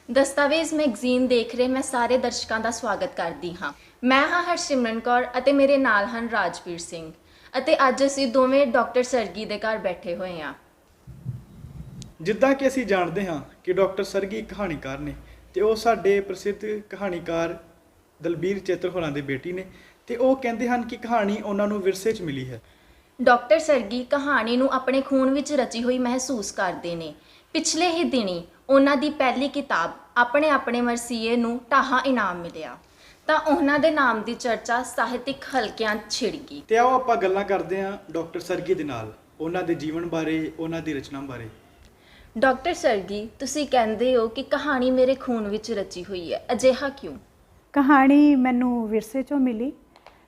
ਦਸਤਾਵੇਜ਼ ਮੈਗਜ਼ੀਨ ਦੇਖ ਰਹੇ ਮੈਂ ਸਾਰੇ ਦਰਸ਼ਕਾਂ ਦਾ ਸਵਾਗਤ ਕਰਦੀ ਹਾਂ। ਮੈਂ ਹਾਂ ਹਰਸਿਮਰਨ ਕੌਰ ਅਤੇ ਮੇਰੇ ਨਾਲ ਹਨ ਰਾਜਵੀਰ ਸਿੰਘ ਅਤੇ ਅੱਜ ਅਸੀਂ ਦੋਵੇਂ ਡਾਕਟਰ ਸਰਗੀ ਦੇ ਘਰ ਬੈਠੇ ਹੋਏ ਹਾਂ। ਜਿੱਦਾਂ ਕਿ ਅਸੀਂ ਜਾਣਦੇ ਹਾਂ ਕਿ ਡਾਕਟਰ ਸਰਗੀ ਕਹਾਣੀਕਾਰ ਨੇ ਤੇ ਉਹ ਸਾਡੇ ਪ੍ਰਸਿੱਧ ਕਹਾਣੀਕਾਰ ਦਲਬੀਰ ਚੇਤਰ ਹੋਰਾਂ ਦੇ ਬੇਟੀ ਨੇ ਤੇ ਉਹ ਕਹਿੰਦੇ ਹਨ ਕਿ ਕਹਾਣੀ ਉਹਨਾਂ ਨੂੰ ਵਿਰਸੇ 'ਚ ਮਿਲੀ ਹੈ। ਡਾਕਟਰ ਸਰਗੀ ਕਹਾਣੀ ਨੂੰ ਆਪਣੇ ਖੂਨ ਵਿੱਚ ਰਚੀ ਹੋਈ ਮਹਿਸੂਸ ਕਰਦੇ ਨੇ। ਪਿਛਲੇ ਹੀ ਦਿਨੀ ਉਹਨਾਂ ਦੀ ਪਹਿਲੀ ਕਿਤਾਬ ਆਪਣੇ ਮਰਸੀਏ ਨੂੰ ਢਾਹਾ ਇਨਾਮ ਮਿਲਿਆ ਤਾਂ ਉਹਨਾਂ ਦੇ ਨਾਮ ਦੀ ਚਰਚਾ ਸਾਹਿਤਿਕ ਹਲਕਿਆਂ 'ਚ ਛਿੜ ਗਈ। ਤੇ ਆਓ ਆਪਾਂ ਗੱਲਾਂ ਕਰਦੇ ਹਾਂ ਡਾਕਟਰ ਸਰਗੀ ਦੇ ਨਾਲ, ਉਹਨਾਂ ਦੇ ਜੀਵਨ ਬਾਰੇ, ਉਹਨਾਂ ਦੀ ਰਚਨਾ ਬਾਰੇ। ਡਾਕਟਰ ਸਰਗੀ, ਤੁਸੀਂ ਕਹਿੰਦੇ ਹੋ ਕਿ ਕਹਾਣੀ ਮੇਰੇ ਖੂਨ ਵਿੱਚ ਰਚੀ ਹੋਈ ਹੈ, ਅਜਿਹਾ ਕਿਉਂ? ਕਹਾਣੀ ਮੈਨੂੰ ਵਿਰਸੇ 'ਚੋਂ ਮਿਲੀ।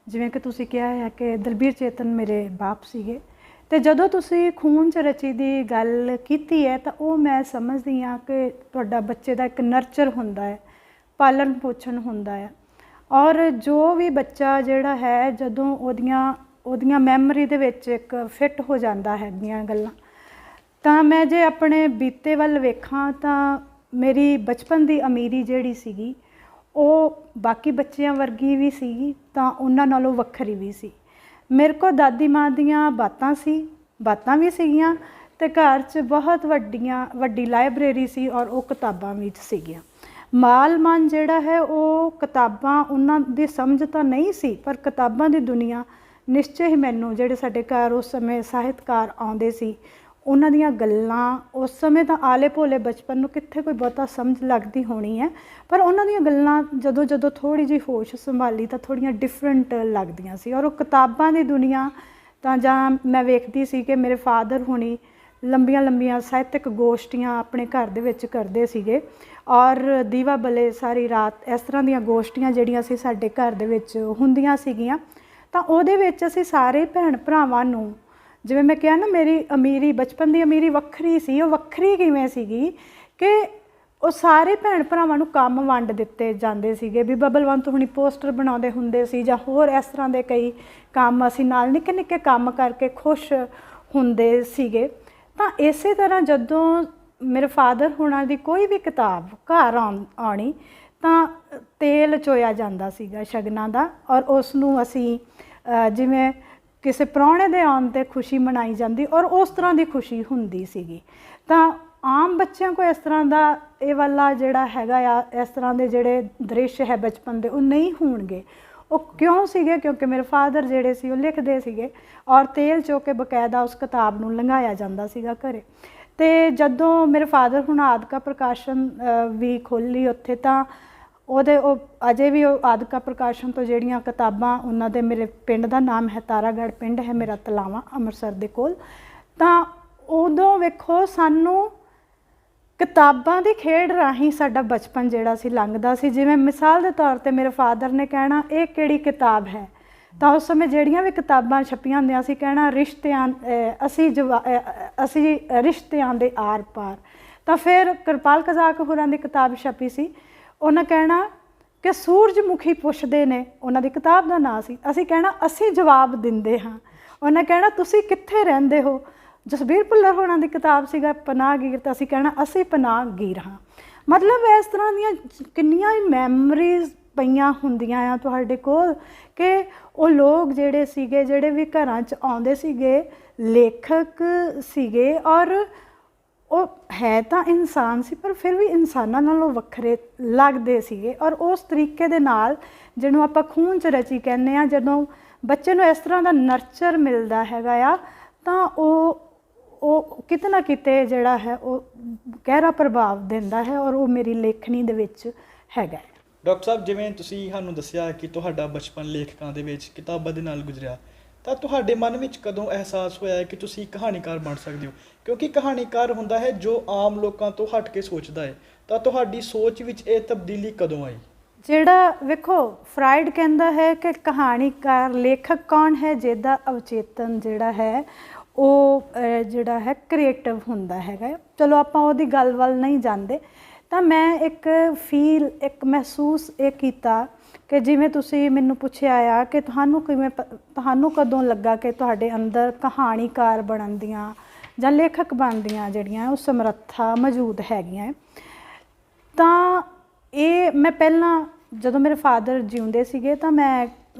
ਜਿਵੇਂ ਕਿ ਤੁਸੀਂ ਕਿਹਾ ਹੈ ਕਿ ਦਲਬੀਰ ਚੇਤਨ ਮੇਰੇ ਬਾਪ ਸੀਗੇ ਅਤੇ ਜਦੋਂ ਤੁਸੀਂ ਖੂਨ 'ਚ ਰਚੀ ਦੀ ਗੱਲ ਕੀਤੀ ਹੈ ਤਾਂ ਉਹ ਮੈਂ ਸਮਝਦੀ ਹਾਂ ਕਿ ਤੁਹਾਡਾ ਬੱਚੇ ਦਾ ਇੱਕ ਨਰਚਰ ਹੁੰਦਾ ਹੈ, ਪਾਲਣ ਪੋਸ਼ਣ ਹੁੰਦਾ ਹੈ। ਔਰ ਜੋ ਵੀ ਬੱਚਾ ਜਿਹੜਾ ਹੈ ਜਦੋਂ ਉਹਦੀਆਂ ਮੈਮਰੀ ਦੇ ਵਿੱਚ ਇੱਕ ਫਿੱਟ ਹੋ ਜਾਂਦਾ ਹੈਗੀਆਂ ਗੱਲਾਂ, ਤਾਂ ਮੈਂ ਜੇ ਆਪਣੇ ਬੀਤੇ ਵੱਲ ਵੇਖਾਂ ਤਾਂ ਮੇਰੀ ਬਚਪਨ ਦੀ ਅਮੀਰੀ ਜਿਹੜੀ ਸੀਗੀ ਉਹ ਬਾਕੀ ਬੱਚਿਆਂ ਵਰਗੀ ਵੀ ਸੀਗੀ ਤਾਂ ਉਹਨਾਂ ਨਾਲੋਂ ਵੱਖਰੀ ਵੀ ਸੀ। ਮੇਰੇ ਕੋਲ ਦਾਦੀ ਮਾਂ ਦੀਆਂ ਬਾਤਾਂ ਵੀ ਸੀਗੀਆਂ ਅਤੇ ਘਰ 'ਚ ਬਹੁਤ ਵੱਡੀ ਲਾਇਬ੍ਰੇਰੀ ਸੀ ਔਰ ਉਹ ਕਿਤਾਬਾਂ ਵਿੱਚ ਸੀਗੀਆਂ। ਮਨ ਜਿਹੜਾ ਹੈ ਉਹ ਕਿਤਾਬਾਂ ਉਹਨਾਂ ਦੀ ਸਮਝ ਤਾਂ ਨਹੀਂ ਸੀ, ਪਰ ਕਿਤਾਬਾਂ ਦੀ ਦੁਨੀਆ ਨਿਸ਼ਚੇ ਹੀ ਮੈਨੂੰ, ਜਿਹੜੇ ਸਾਡੇ ਘਰ ਉਸ ਸਮੇਂ ਸਾਹਿਤਕਾਰ ਆਉਂਦੇ ਸੀ, ਉਹਨਾਂ ਦੀਆਂ ਗੱਲਾਂ ਉਸ ਸਮੇਂ ਤਾਂ ਆਲੇ ਭੋਲੇ ਬਚਪਨ ਨੂੰ ਕਿੱਥੇ ਕੋਈ ਬਹੁਤਾ ਸਮਝ ਲੱਗਦੀ ਹੋਣੀ ਹੈ, ਪਰ ਉਹਨਾਂ ਦੀਆਂ ਗੱਲਾਂ ਜਦੋਂ ਥੋੜ੍ਹੀ ਜਿਹੀ ਹੋਸ਼ ਸੰਭਾਲੀ ਤਾਂ ਥੋੜ੍ਹੀਆਂ ਡਿਫਰੈਂਟ ਲੱਗਦੀਆਂ ਸੀ। ਔਰ ਉਹ ਕਿਤਾਬਾਂ ਦੀ ਦੁਨੀਆ ਤਾਂ ਜਾਂ ਮੈਂ ਵੇਖਦੀ ਸੀ ਕਿ ਮੇਰੇ ਫਾਦਰ ਹੁਣੀ ਲੰਬੀਆਂ ਸਾਹਿਤਕ ਗੋਸ਼ਟੀਆਂ ਆਪਣੇ ਘਰ ਦੇ ਵਿੱਚ ਕਰਦੇ ਸੀਗੇ ਔਰ ਦੀਵਾ ਬਲੇ ਸਾਰੀ ਰਾਤ, ਇਸ ਤਰ੍ਹਾਂ ਦੀਆਂ ਗੋਸ਼ਟੀਆਂ ਜਿਹੜੀਆਂ ਸੀ ਸਾਡੇ ਘਰ ਦੇ ਵਿੱਚ ਹੁੰਦੀਆਂ ਸੀਗੀਆਂ। ਤਾਂ ਉਹਦੇ ਵਿੱਚ ਅਸੀਂ ਸਾਰੇ ਭੈਣ ਭਰਾਵਾਂ ਨੂੰ, ਜਿਵੇਂ ਮੈਂ ਕਿਹਾ ਨਾ ਮੇਰੀ ਅਮੀਰੀ, ਬਚਪਨ ਦੀ ਅਮੀਰੀ ਵੱਖਰੀ ਸੀ। ਉਹ ਵੱਖਰੀ ਕਿਵੇਂ ਸੀਗੀ ਕਿ ਉਹ ਸਾਰੇ ਭੈਣ ਭਰਾਵਾਂ ਨੂੰ ਕੰਮ ਵੰਡ ਦਿੱਤੇ ਜਾਂਦੇ ਸੀਗੇ ਵੀ ਬਬਲਵੰਤ ਹੁਣੀ ਪੋਸਟਰ ਬਣਾਉਂਦੇ ਹੁੰਦੇ ਸੀ ਜਾਂ ਹੋਰ ਇਸ ਤਰ੍ਹਾਂ ਦੇ ਕਈ ਕੰਮ, ਅਸੀਂ ਨਾਲ ਨਿੱਕੇ ਕੰਮ ਕਰਕੇ ਖੁਸ਼ ਹੁੰਦੇ ਸੀਗੇ। ਤਾਂ ਇਸੇ ਤਰ੍ਹਾਂ ਜਦੋਂ ਮੇਰੇ ਫਾਦਰ ਹੁਣਾਂ ਦੀ ਕੋਈ ਵੀ ਕਿਤਾਬ ਘਰ ਆਉਣੀ ਤਾਂ ਤੇਲ ਚੋਇਆ ਜਾਂਦਾ ਸੀਗਾ ਸ਼ਗਨਾਂ ਦਾ ਔਰ ਉਸ ਨੂੰ ਅਸੀਂ ਜਿਵੇਂ ਕਿਸੇ ਪ੍ਰਾਹੁਣੇ ਦੇ ਆਉਣ 'ਤੇ ਖੁਸ਼ੀ ਮਨਾਈ ਜਾਂਦੀ ਔਰ ਉਸ ਤਰ੍ਹਾਂ ਦੀ ਖੁਸ਼ੀ ਹੁੰਦੀ ਸੀਗੀ। ਤਾਂ ਆਮ ਬੱਚਿਆਂ ਕੋਲ ਇਸ ਤਰ੍ਹਾਂ ਦਾ ਇਹ ਵਾਲਾ ਜਿਹੜਾ ਹੈਗਾ ਆ, ਇਸ ਤਰ੍ਹਾਂ ਦੇ ਜਿਹੜੇ ਦ੍ਰਿਸ਼ ਹੈ ਬਚਪਨ ਦੇ, ਉਹ ਨਹੀਂ ਹੋਣਗੇ। ਉਹ ਕਿਉਂ ਸੀਗੇ? ਕਿਉਂਕਿ ਮੇਰੇ ਫਾਦਰ ਜਿਹੜੇ ਸੀ ਉਹ ਲਿਖਦੇ ਸੀਗੇ ਔਰ ਤੇਲ ਚੋ ਕੇ ਬਕਾਇਦਾ ਉਸ ਕਿਤਾਬ ਨੂੰ ਲੰਘਾਇਆ ਜਾਂਦਾ ਸੀਗਾ ਘਰੇ। ਅਤੇ ਜਦੋਂ ਮੇਰੇ ਫਾਦਰ ਹੁਣ ਆਦਿਕਾ ਪ੍ਰਕਾਸ਼ਨ ਵੀ ਖੋਲ੍ਹੀ ਉੱਥੇ, ਤਾਂ ਉਹ ਅਜੇ ਵੀ ਉਹ ਆਦਿਕਾ ਪ੍ਰਕਾਸ਼ਨ ਤੋਂ ਜਿਹੜੀਆਂ ਕਿਤਾਬਾਂ ਉਹਨਾਂ ਦੇ, ਮੇਰੇ ਪਿੰਡ ਦਾ ਨਾਮ ਹੈ ਤਾਰਾਗੜ੍ਹ, ਪਿੰਡ ਹੈ ਮੇਰਾ ਤਲਾਵਾਂ ਅੰਮ੍ਰਿਤਸਰ ਦੇ ਕੋਲ। ਤਾਂ ਉਦੋਂ ਵੇਖੋ ਸਾਨੂੰ ਕਿਤਾਬਾਂ ਦੀ ਖੇਡ ਰਾਹੀਂ ਸਾਡਾ ਬਚਪਨ ਜਿਹੜਾ ਸੀ ਲੰਘਦਾ ਸੀ। ਜਿਵੇਂ ਮਿਸਾਲ ਦੇ ਤੌਰ 'ਤੇ ਮੇਰੇ ਫਾਦਰ ਨੇ ਕਹਿਣਾ ਇਹ ਕਿਹੜੀ ਕਿਤਾਬ ਹੈ, ਤਾਂ ਉਸ ਸਮੇਂ ਜਿਹੜੀਆਂ ਵੀ ਕਿਤਾਬਾਂ ਛਪੀਆਂ ਹੁੰਦੀਆਂ ਸੀ ਕਹਿਣਾ ਅਸੀਂ ਰਿਸ਼ਤਿਆਂ ਦੇ ਆਰ ਪਾਰ। ਤਾਂ ਫਿਰ ਕਿਰਪਾਲ ਕਜ਼ਾਕ ਹੋਰਾਂ ਦੀ ਕਿਤਾਬ ਛਪੀ ਸੀ, ਉਹਨਾਂ ਕਹਿਣਾ ਕਿ ਸੂਰਜਮੁਖੀ ਪੁੱਛਦੇ ਨੇ, ਉਹਨਾਂ ਦੀ ਕਿਤਾਬ ਦਾ ਨਾਂ ਸੀ। ਅਸੀਂ ਕਹਿਣਾ ਅਸੀਂ ਜਵਾਬ ਦਿੰਦੇ ਹਾਂ। ਉਹਨਾਂ ਕਹਿਣਾ ਤੁਸੀਂ ਕਿੱਥੇ ਰਹਿੰਦੇ ਹੋ? ਜਸਬੀਰ ਭੁੱਲਰ ਹੋਰਾਂ ਦੀ ਕਿਤਾਬ ਸੀਗਾ ਪਨਾਹਗੀਰ, ਤਾਂ ਅਸੀਂ ਕਹਿਣਾ ਅਸੀਂ ਪਨਾਹਗੀਰ ਹਾਂ। ਮਤਲਬ ਇਸ ਤਰ੍ਹਾਂ ਦੀਆਂ ਕਿੰਨੀਆਂ ਹੀ ਮੈਮਰੀਜ਼ ਪਈਆਂ ਹੁੰਦੀਆਂ ਆ ਤੁਹਾਡੇ ਕੋਲ ਕਿ ਉਹ ਲੋਕ ਜਿਹੜੇ ਸੀਗੇ, ਜਿਹੜੇ ਵੀ ਘਰਾਂ 'ਚ ਆਉਂਦੇ ਸੀਗੇ, ਲੇਖਕ ਸੀਗੇ ਔਰ ਉਹ ਹੈ ਤਾਂ ਇਨਸਾਨ ਸੀ ਪਰ ਫਿਰ ਵੀ ਇਨਸਾਨਾਂ ਨਾਲੋਂ ਵੱਖਰੇ ਲੱਗਦੇ ਸੀਗੇ। ਔਰ ਉਸ ਤਰੀਕੇ ਦੇ ਨਾਲ ਜਿਹਨੂੰ ਆਪਾਂ ਖੂਨ 'ਚ ਰਚੀ ਕਹਿੰਦੇ ਹਾਂ, ਜਦੋਂ ਬੱਚੇ ਨੂੰ ਇਸ ਤਰ੍ਹਾਂ ਦਾ ਨਰਚਰ ਮਿਲਦਾ ਹੈਗਾ ਆ ਤਾਂ ਉਹ ਕਿਤੇ ਨਾ ਕਿਤੇ ਜਿਹੜਾ ਹੈ ਉਹ ਗਹਿਰਾ ਪ੍ਰਭਾਵ ਦਿੰਦਾ ਹੈ ਔਰ ਉਹ ਮੇਰੀ ਲੇਖਣੀ ਦੇ ਵਿੱਚ ਹੈਗਾ। ਡਾਕਟਰ ਸਾਹਿਬ, ਜਿਵੇਂ ਤੁਸੀਂ ਸਾਨੂੰ ਦੱਸਿਆ ਕਿ ਤੁਹਾਡਾ ਬਚਪਨ ਲੇਖਕਾਂ ਦੇ ਵਿੱਚ ਕਿਤਾਬਾਂ ਦੇ ਨਾਲ ਗੁਜ਼ਰਿਆ, ਤਾਂ ਤੁਹਾਡੇ ਮਨ ਵਿੱਚ ਕਦੋਂ ਅਹਿਸਾਸ ਹੋਇਆ ਕਿ ਤੁਸੀਂ ਕਹਾਣੀਕਾਰ ਬਣ ਸਕਦੇ ਹੋ? ਕਿਉਂਕਿ ਕਹਾਣੀਕਾਰ ਹੁੰਦਾ ਹੈ ਜੋ ਆਮ ਲੋਕਾਂ ਤੋਂ ਹਟ ਕੇ ਸੋਚਦਾ ਹੈ, ਤਾਂ ਤੁਹਾਡੀ ਸੋਚ ਵਿੱਚ ਇਹ ਤਬਦੀਲੀ ਕਦੋਂ ਆਈ? ਜਿਹੜਾ ਵੇਖੋ ਫਰਾਇਡ ਕਹਿੰਦਾ ਹੈ ਕਿ ਕਹਾਣੀਕਾਰ, ਲੇਖਕ ਕੌਣ ਹੈ? ਜਿਹਦਾ ਅਵਚੇਤਨ ਜਿਹੜਾ ਹੈ ਉਹ ਜਿਹੜਾ ਹੈ ਕ੍ਰੀਏਟਿਵ ਹੁੰਦਾ ਹੈਗਾ। ਚਲੋ ਆਪਾਂ ਉਹਦੀ ਗੱਲ ਵੱਲ ਨਹੀਂ ਜਾਂਦੇ। ਤਾਂ ਮੈਂ ਇੱਕ ਮਹਿਸੂਸ ਇਹ ਕੀਤਾ ਕਿ ਜਿਵੇਂ ਤੁਸੀਂ ਮੈਨੂੰ ਪੁੱਛਿਆ ਆ ਕਿ ਤੁਹਾਨੂੰ ਕਦੋਂ ਲੱਗਾ ਕਿ ਤੁਹਾਡੇ ਅੰਦਰ ਕਹਾਣੀਕਾਰ ਬਣਨ ਦੀਆਂ ਜਾਂ ਲੇਖਕ ਬਣਨ ਦੀਆਂ ਜਿਹੜੀਆਂ ਉਹ ਸਮਰੱਥਾ ਮੌਜੂਦ ਹੈਗੀਆਂ। ਤਾਂ ਇਹ ਮੈਂ ਪਹਿਲਾਂ ਜਦੋਂ ਮੇਰੇ ਫਾਦਰ ਜਿਉਂਦੇ ਸੀਗੇ ਤਾਂ ਮੈਂ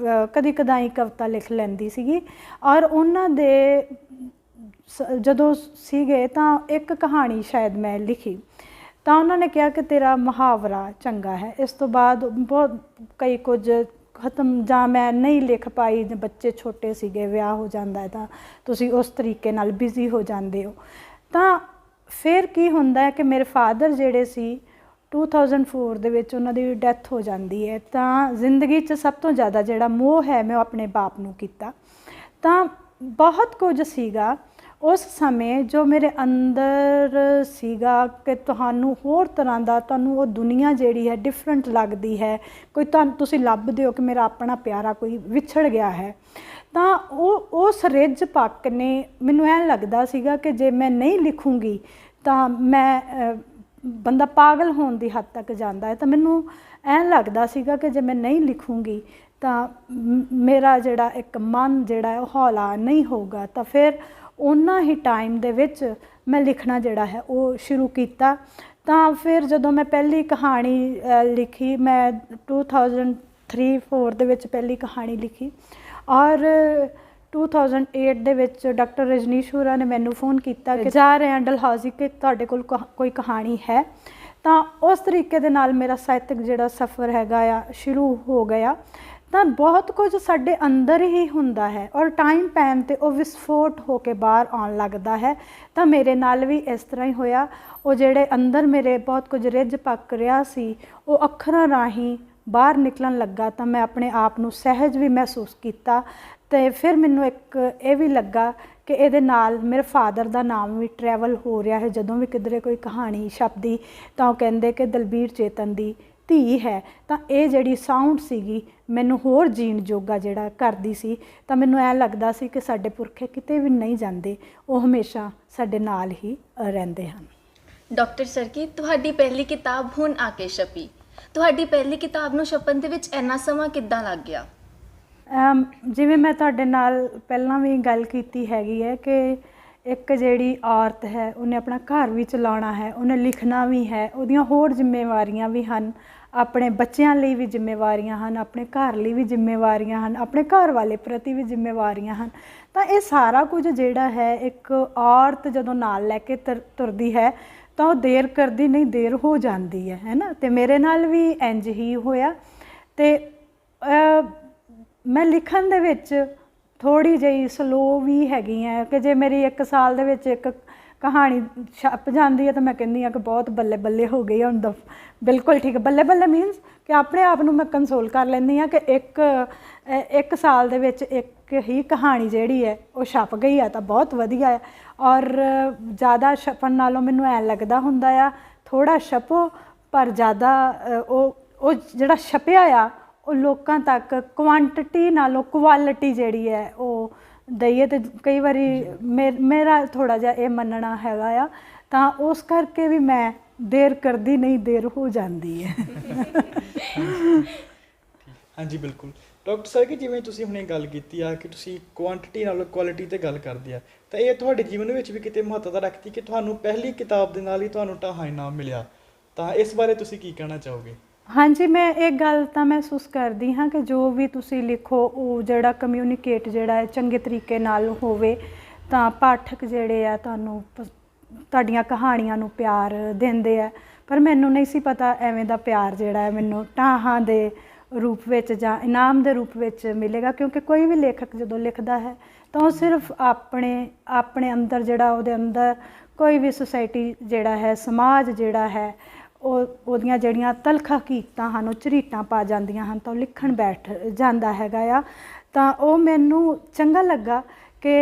ਕਦੀ ਕਦਾਈ ਕਵਿਤਾ ਲਿਖ ਲੈਂਦੀ ਸੀਗੀ, ਔਰ ਉਹਨਾਂ ਦੇ ਜਦੋਂ ਸੀਗੇ ਤਾਂ ਇੱਕ ਕਹਾਣੀ ਸ਼ਾਇਦ ਮੈਂ ਲਿਖੀ, ਤਾਂ ਉਹਨਾਂ ਨੇ ਕਿਹਾ ਕਿ ਤੇਰਾ ਮੁਹਾਵਰਾ ਚੰਗਾ ਹੈ। ਇਸ ਤੋਂ ਬਾਅਦ ਬਹੁਤ ਕਈ ਕੁਝ ਖਤਮ, ਜਾਂ ਮੈਂ ਨਹੀਂ ਲਿਖ ਪਾਈ, ਬੱਚੇ ਛੋਟੇ ਸੀਗੇ, ਵਿਆਹ ਹੋ ਜਾਂਦਾ ਹੈ ਤਾਂ ਤੁਸੀਂ ਉਸ ਤਰੀਕੇ ਨਾਲ ਬਿਜ਼ੀ ਹੋ ਜਾਂਦੇ ਹੋ। ਤਾਂ ਫਿਰ ਕੀ ਹੁੰਦਾ ਹੈ ਕਿ ਮੇਰੇ ਫਾਦਰ ਜਿਹੜੇ ਸੀ 2004 ਦੇ ਵਿੱਚ ਉਹਨਾਂ ਦੀ ਡੈਥ ਹੋ ਜਾਂਦੀ ਹੈ। ਤਾਂ ਜ਼ਿੰਦਗੀ 'ਚ ਸਭ ਤੋਂ ਜ਼ਿਆਦਾ ਜਿਹੜਾ ਮੋਹ ਹੈ ਮੈਂ ਆਪਣੇ ਬਾਪ ਨੂੰ ਕੀਤਾ। ਤਾਂ ਬਹੁਤ ਕੁਝ ਸੀਗਾ ਉਸ ਸਮੇਂ ਜੋ ਮੇਰੇ ਅੰਦਰ ਸੀਗਾ ਕਿ ਤੁਹਾਨੂੰ ਹੋਰ ਤਰ੍ਹਾਂ ਦਾ, ਤੁਹਾਨੂੰ ਉਹ ਦੁਨੀਆ ਜਿਹੜੀ ਹੈ ਡਿਫਰੈਂਟ ਲੱਗਦੀ ਹੈ, ਕੋਈ ਤੁਸੀਂ ਲੱਭਦੇ ਹੋ ਕਿ ਮੇਰਾ ਆਪਣਾ ਪਿਆਰਾ ਕੋਈ ਵਿਛੜ ਗਿਆ ਹੈ। ਤਾਂ ਉਸ ਰਿੱਝ ਪੱਕ ਨੇ ਮੈਨੂੰ ਐਂ ਲੱਗਦਾ ਸੀਗਾ ਕਿ ਜੇ ਮੈਂ ਨਹੀਂ ਲਿਖੂੰਗੀ ਤਾਂ ਮੈਂ ਬੰਦਾ ਪਾਗਲ ਹੋਣ ਦੀ ਹੱਦ ਤੱਕ ਜਾਂਦਾ ਹੈ। ਤਾਂ ਮੈਨੂੰ ਐਂ ਲੱਗਦਾ ਸੀਗਾ ਕਿ ਜੇ ਮੈਂ ਨਹੀਂ ਲਿਖੂੰਗੀ ਤਾਂ ਮੇਰਾ ਜਿਹੜਾ ਇੱਕ ਮਨ ਜਿਹੜਾ ਹੈ ਉਹ ਹੌਲਾ ਨਹੀਂ ਹੋਊਗਾ। ਤਾਂ ਫਿਰ ਉਹਨਾਂ ਹੀ ਟਾਈਮ ਦੇ ਵਿੱਚ ਮੈਂ ਲਿਖਣਾ ਜਿਹੜਾ ਹੈ ਉਹ ਸ਼ੁਰੂ ਕੀਤਾ। ਤਾਂ ਫਿਰ ਜਦੋਂ ਮੈਂ ਪਹਿਲੀ ਕਹਾਣੀ ਲਿਖੀ, ਮੈਂ 2003-04 ਦੇ ਵਿੱਚ ਪਹਿਲੀ ਕਹਾਣੀ ਲਿਖੀ, ਔਰ 2008 ਦੇ ਵਿੱਚ ਡਾਕਟਰ ਰਜਨੀਸ਼ ਹੋਰਾਂ ਨੇ ਮੈਨੂੰ ਫੋਨ ਕੀਤਾ ਕਿ ਜਾ ਰਹੇ ਹਾਂ ਡਲਹੌਜ਼ੀ ਕਿ ਤੁਹਾਡੇ ਕੋਲ ਕੋਈ ਕਹਾਣੀ ਹੈ। ਤਾਂ ਉਸ ਤਰੀਕੇ ਦੇ ਨਾਲ ਮੇਰਾ ਸਾਹਿਤਕ ਜਿਹੜਾ ਸਫ਼ਰ ਹੈਗਾ ਆ ਸ਼ੁਰੂ ਹੋ ਗਿਆ। ਤਾਂ ਬਹੁਤ ਕੁਝ ਸਾਡੇ ਅੰਦਰ ਹੀ ਹੁੰਦਾ ਹੈ, ਔਰ ਟਾਈਮ ਪੈਣ 'ਤੇ ਉਹ ਵਿਸਫੋਟ ਹੋ ਕੇ ਬਾਹਰ ਆਉਣ ਲੱਗਦਾ ਹੈ। ਤਾਂ ਮੇਰੇ ਨਾਲ ਵੀ ਇਸ ਤਰ੍ਹਾਂ ਹੀ ਹੋਇਆ। ਉਹ ਜਿਹੜੇ ਅੰਦਰ ਮੇਰੇ ਬਹੁਤ ਕੁਝ ਰਿੱਝ ਪੱਕ ਰਿਹਾ ਸੀ ਉਹ ਅੱਖਰਾਂ ਰਾਹੀਂ ਬਾਹਰ ਨਿਕਲਣ ਲੱਗਾ। ਤਾਂ ਮੈਂ ਆਪਣੇ ਆਪ ਨੂੰ ਸਹਿਜ ਵੀ ਮਹਿਸੂਸ ਕੀਤਾ। ਅਤੇ ਫਿਰ ਮੈਨੂੰ ਇੱਕ ਇਹ ਵੀ ਲੱਗਾ ਕਿ ਇਹਦੇ ਨਾਲ ਮੇਰੇ ਫਾਦਰ ਦਾ ਨਾਮ ਵੀ ਟਰੈਵਲ ਹੋ ਰਿਹਾ ਹੈ। ਜਦੋਂ ਵੀ ਕਿਧਰੇ ਕੋਈ ਕਹਾਣੀ ਛਪਦੀ ਤਾਂ ਉਹ ਕਹਿੰਦੇ ਕਿ ਦਲਬੀਰ ਚੇਤਨ ਦੀ ਧੀ ਹੈ। ਤਾਂ ਇਹ ਜਿਹੜੀ ਸਾਊਂਡ ਸੀਗੀ ਮੈਨੂੰ ਹੋਰ ਜੀਣ ਜੋਗਾ ਜਿਹੜਾ ਕਰਦੀ ਸੀ। ਤਾਂ ਮੈਨੂੰ ਐਂ ਲੱਗਦਾ ਸੀ ਕਿ ਸਾਡੇ ਪੁਰਖੇ ਕਿਤੇ ਵੀ ਨਹੀਂ ਜਾਂਦੇ, ਉਹ ਹਮੇਸ਼ਾ ਸਾਡੇ ਨਾਲ ਹੀ ਰਹਿੰਦੇ ਹਨ। ਡਾਕਟਰ ਸਰਕੀ, ਤੁਹਾਡੀ ਪਹਿਲੀ ਕਿਤਾਬ ਹੁਣ ਆ ਕੇ ਛਪੀ। ਤੁਹਾਡੀ ਪਹਿਲੀ ਕਿਤਾਬ ਨੂੰ ਛਪਣ ਦੇ ਵਿੱਚ ਇੰਨਾ ਸਮਾਂ ਕਿੱਦਾਂ ਲੱਗ ਗਿਆ? ਜਿਵੇਂ ਮੈਂ ਤੁਹਾਡੇ ਨਾਲ ਪਹਿਲਾਂ ਵੀ ਗੱਲ ਕੀਤੀ ਹੈਗੀ ਹੈ ਕਿ ਇੱਕ ਜਿਹੜੀ ਔਰਤ ਹੈ ਉਹਨੇ ਆਪਣਾ ਘਰ ਵੀ ਚਲਾਉਣਾ ਹੈ, ਉਹਨੇ ਲਿਖਣਾ ਵੀ ਹੈ, ਉਹਦੀਆਂ ਹੋਰ ਜ਼ਿੰਮੇਵਾਰੀਆਂ ਵੀ ਹਨ, ਆਪਣੇ ਬੱਚਿਆਂ ਲਈ ਵੀ ਜ਼ਿੰਮੇਵਾਰੀਆਂ ਹਨ, ਆਪਣੇ ਘਰ ਲਈ ਵੀ ਜ਼ਿੰਮੇਵਾਰੀਆਂ ਹਨ, ਆਪਣੇ ਘਰ ਵਾਲੇ ਪ੍ਰਤੀ ਵੀ ਜ਼ਿੰਮੇਵਾਰੀਆਂ ਹਨ। ਤਾਂ ਇਹ ਸਾਰਾ ਕੁਝ ਜਿਹੜਾ ਹੈ ਇੱਕ ਔਰਤ ਜਦੋਂ ਨਾਲ ਲੈ ਕੇ ਤੁਰਦੀ ਹੈ ਤਾਂ ਉਹ ਦੇਰ ਕਰਦੀ ਨਹੀਂ, ਦੇਰ ਹੋ ਜਾਂਦੀ ਹੈ ਨਾ। ਅਤੇ ਮੇਰੇ ਨਾਲ ਵੀ ਇੰਝ ਹੀ ਹੋਇਆ। ਅਤੇ ਮੈਂ ਲਿਖਣ ਦੇ ਵਿੱਚ ਥੋੜ੍ਹੀ ਜਿਹੀ ਸਲੋ ਵੀ ਹੈਗੀ ਹੈ ਕਿ ਜੇ ਮੇਰੀ 1 ਸਾਲ ਦੇ ਵਿੱਚ ਇੱਕ ਕਹਾਣੀ ਛਪ ਜਾਂਦੀ ਹੈ ਤਾਂ ਮੈਂ ਕਹਿੰਦੀ ਹਾਂ ਕਿ ਬਹੁਤ ਬੱਲੇ ਬੱਲੇ ਹੋ ਗਈ ਹੁਣ ਤਾਂ ਬਿਲਕੁਲ ਠੀਕ। ਬੱਲੇ ਬੱਲੇ ਮੀਨਸ ਕਿ ਆਪਣੇ ਆਪ ਨੂੰ ਮੈਂ ਕੰਸੋਲ ਕਰ ਲੈਂਦੀ ਹਾਂ ਕਿ ਇੱਕ ਸਾਲ ਦੇ ਵਿੱਚ ਇੱਕ ਹੀ ਕਹਾਣੀ ਜਿਹੜੀ ਹੈ ਉਹ ਛਪ ਗਈ ਹੈ ਤਾਂ ਬਹੁਤ ਵਧੀਆ ਹੈ। ਔਰ ਜ਼ਿਆਦਾ ਛਪਣ ਨਾਲੋਂ ਮੈਨੂੰ ਐਂ ਲੱਗਦਾ ਹੁੰਦਾ ਆ ਥੋੜ੍ਹਾ ਛਪੋ ਪਰ ਜ਼ਿਆਦਾ ਉਹ ਜਿਹੜਾ ਛਪਿਆ ਆ ਉਹ ਲੋਕਾਂ ਤੱਕ ਕੁਆਂਟਿਟੀ ਨਾਲੋਂ ਕੁਆਲਿਟੀ ਜਿਹੜੀ ਹੈ ਉਹ ਦਈਏ। ਅਤੇ ਕਈ ਵਾਰੀ ਮੇਰਾ ਥੋੜ੍ਹਾ ਜਿਹਾ ਇਹ ਮੰਨਣਾ ਹੈਗਾ ਆ। ਤਾਂ ਉਸ ਕਰਕੇ ਵੀ ਮੈਂ ਦੇਰ ਕਰਦੀ ਨਹੀਂ, ਦੇਰ ਹੋ ਜਾਂਦੀ ਹੈ। ਹਾਂਜੀ ਬਿਲਕੁਲ ਡਾਕਟਰ ਸਾਹਿਬ, ਕਿ ਜਿਵੇਂ ਤੁਸੀਂ ਹੁਣੇ ਗੱਲ ਕੀਤੀ ਆ ਕਿ ਤੁਸੀਂ ਕੁਆਂਟਿਟੀ ਨਾਲੋਂ ਕੁਆਲਿਟੀ 'ਤੇ ਗੱਲ ਕਰਦੇ ਆ, ਤਾਂ ਇਹ ਤੁਹਾਡੇ ਜੀਵਨ ਵਿੱਚ ਵੀ ਕਿਤੇ ਮਹੱਤਤਾ ਰੱਖਦੀ ਕਿ ਤੁਹਾਨੂੰ ਪਹਿਲੀ ਕਿਤਾਬ ਦੇ ਨਾਲ ਹੀ ਤੁਹਾਨੂੰ ਢਾਹਾਂ ਇਨਾਮ ਮਿਲਿਆ। ਤਾਂ ਇਸ ਬਾਰੇ ਤੁਸੀਂ ਕੀ ਕਹਿਣਾ ਚਾਹੋਗੇ? ਹਾਂਜੀ, ਮੈਂ ਇਹ ਗੱਲ ਤਾਂ ਮਹਿਸੂਸ ਕਰਦੀ ਹਾਂ ਕਿ ਜੋ ਵੀ ਤੁਸੀਂ ਲਿਖੋ ਉਹ ਜਿਹੜਾ ਕਮਿਊਨੀਕੇਟ ਜਿਹੜਾ ਹੈ ਚੰਗੇ ਤਰੀਕੇ ਨਾਲ ਹੋਵੇ ਤਾਂ ਪਾਠਕ ਜਿਹੜੇ ਆ ਤੁਹਾਨੂੰ ਤੁਹਾਡੀਆਂ ਕਹਾਣੀਆਂ ਨੂੰ ਪਿਆਰ ਦਿੰਦੇ ਆ। ਪਰ ਮੈਨੂੰ ਨਹੀਂ ਸੀ ਪਤਾ ਐਵੇਂ ਦਾ ਪਿਆਰ ਜਿਹੜਾ ਹੈ ਮੈਨੂੰ ਢਾਹਾਂ ਦੇ ਰੂਪ ਵਿੱਚ ਜਾਂ ਇਨਾਮ ਦੇ ਰੂਪ ਵਿੱਚ ਮਿਲੇਗਾ। ਕਿਉਂਕਿ ਕੋਈ ਵੀ ਲੇਖਕ ਜਦੋਂ ਲਿਖਦਾ ਹੈ ਤਾਂ ਉਹ ਸਿਰਫ ਆਪਣੇ ਅੰਦਰ ਜਿਹੜਾ ਉਹਦੇ ਅੰਦਰ ਕੋਈ ਵੀ ਸੁਸਾਇਟੀ ਜਿਹੜਾ ਹੈ, ਸਮਾਜ ਜਿਹੜਾ ਹੈ, ਉਹਦੀਆਂ ਜਿਹੜੀਆਂ ਤਲਖ ਹਕੀਕਤਾਂ ਹਨ ਉਹ ਝਰੀਟਾਂ ਪਾ ਜਾਂਦੀਆਂ ਹਨ ਤਾਂ ਉਹ ਲਿਖਣ ਬੈਠ ਜਾਂਦਾ ਹੈਗਾ ਆ। ਤਾਂ ਉਹ ਮੈਨੂੰ ਚੰਗਾ ਲੱਗਾ ਕਿ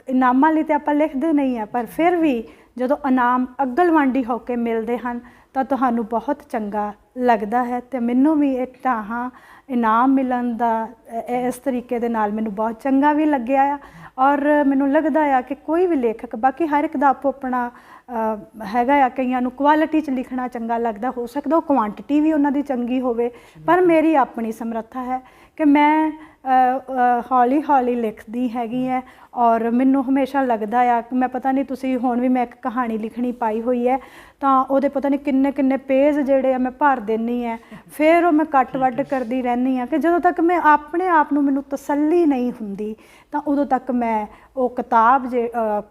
ਇਨਾਮਾਂ ਲਈ ਤਾਂ ਆਪਾਂ ਲਿਖਦੇ ਨਹੀਂ ਆ, ਪਰ ਫਿਰ ਵੀ ਜਦੋਂ ਇਨਾਮ ਅਗਲਵਾਂਢੀ ਹੋ ਕੇ ਮਿਲਦੇ ਹਨ ਤਾਂ ਤੁਹਾਨੂੰ ਬਹੁਤ ਚੰਗਾ ਲੱਗਦਾ ਹੈ। ਅਤੇ ਮੈਨੂੰ ਵੀ ਇਹ ਢਾਹਾਂ ਇਨਾਮ ਮਿਲਣ ਦਾ ਇਸ ਤਰੀਕੇ ਦੇ ਨਾਲ ਮੈਨੂੰ ਬਹੁਤ ਚੰਗਾ ਵੀ ਲੱਗਿਆ ਆ। ਔਰ ਮੈਨੂੰ ਲੱਗਦਾ ਆ ਕਿ ਕੋਈ ਵੀ ਲੇਖਕ, ਬਾਕੀ ਹਰ ਇੱਕ ਦਾ ਆਪੋ ਆਪਣਾ ਹੈਗਾ ਆ, ਕਈਆਂ ਨੂੰ ਕੁਆਲਿਟੀ 'ਚ ਲਿਖਣਾ ਚੰਗਾ ਲੱਗਦਾ, ਹੋ ਸਕਦਾ ਉਹ ਕੁਆਂਟਿਟੀ ਵੀ ਉਹਨਾਂ ਦੀ ਚੰਗੀ ਹੋਵੇ, ਪਰ ਮੇਰੀ ਆਪਣੀ ਸਮਰੱਥਾ ਹੈ ਕਿ ਮੈਂ ਹੌਲੀ ਹੌਲੀ ਲਿਖਦੀ ਹੈਗੀ ਹੈ। ਔਰ ਮੈਨੂੰ ਹਮੇਸ਼ਾ ਲੱਗਦਾ ਆ ਕਿ ਮੈਂ ਪਤਾ ਨਹੀਂ, ਤੁਸੀਂ ਹੁਣ ਵੀ ਮੈਂ ਇੱਕ ਕਹਾਣੀ ਲਿਖਣੀ ਪਾਈ ਹੋਈ ਹੈ ਤਾਂ ਉਹਦੇ ਪਤਾ ਨਹੀਂ ਕਿੰਨੇ ਕਿੰਨੇ ਪੇਜ ਜਿਹੜੇ ਆ ਮੈਂ ਭਰ ਦਿੰਦੀ ਹੈ, ਫਿਰ ਉਹ ਮੈਂ ਕੱਟ ਵੱਢ ਕਰਦੀ ਰਹਿੰਦੀ ਹਾਂ ਕਿ ਜਦੋਂ ਤੱਕ ਮੈਂ ਆਪਣੇ ਆਪ ਨੂੰ ਮੈਨੂੰ ਤਸੱਲੀ ਨਹੀਂ ਹੁੰਦੀ ਤਾਂ ਉਦੋਂ ਤੱਕ ਮੈਂ ਉਹ ਕਿਤਾਬ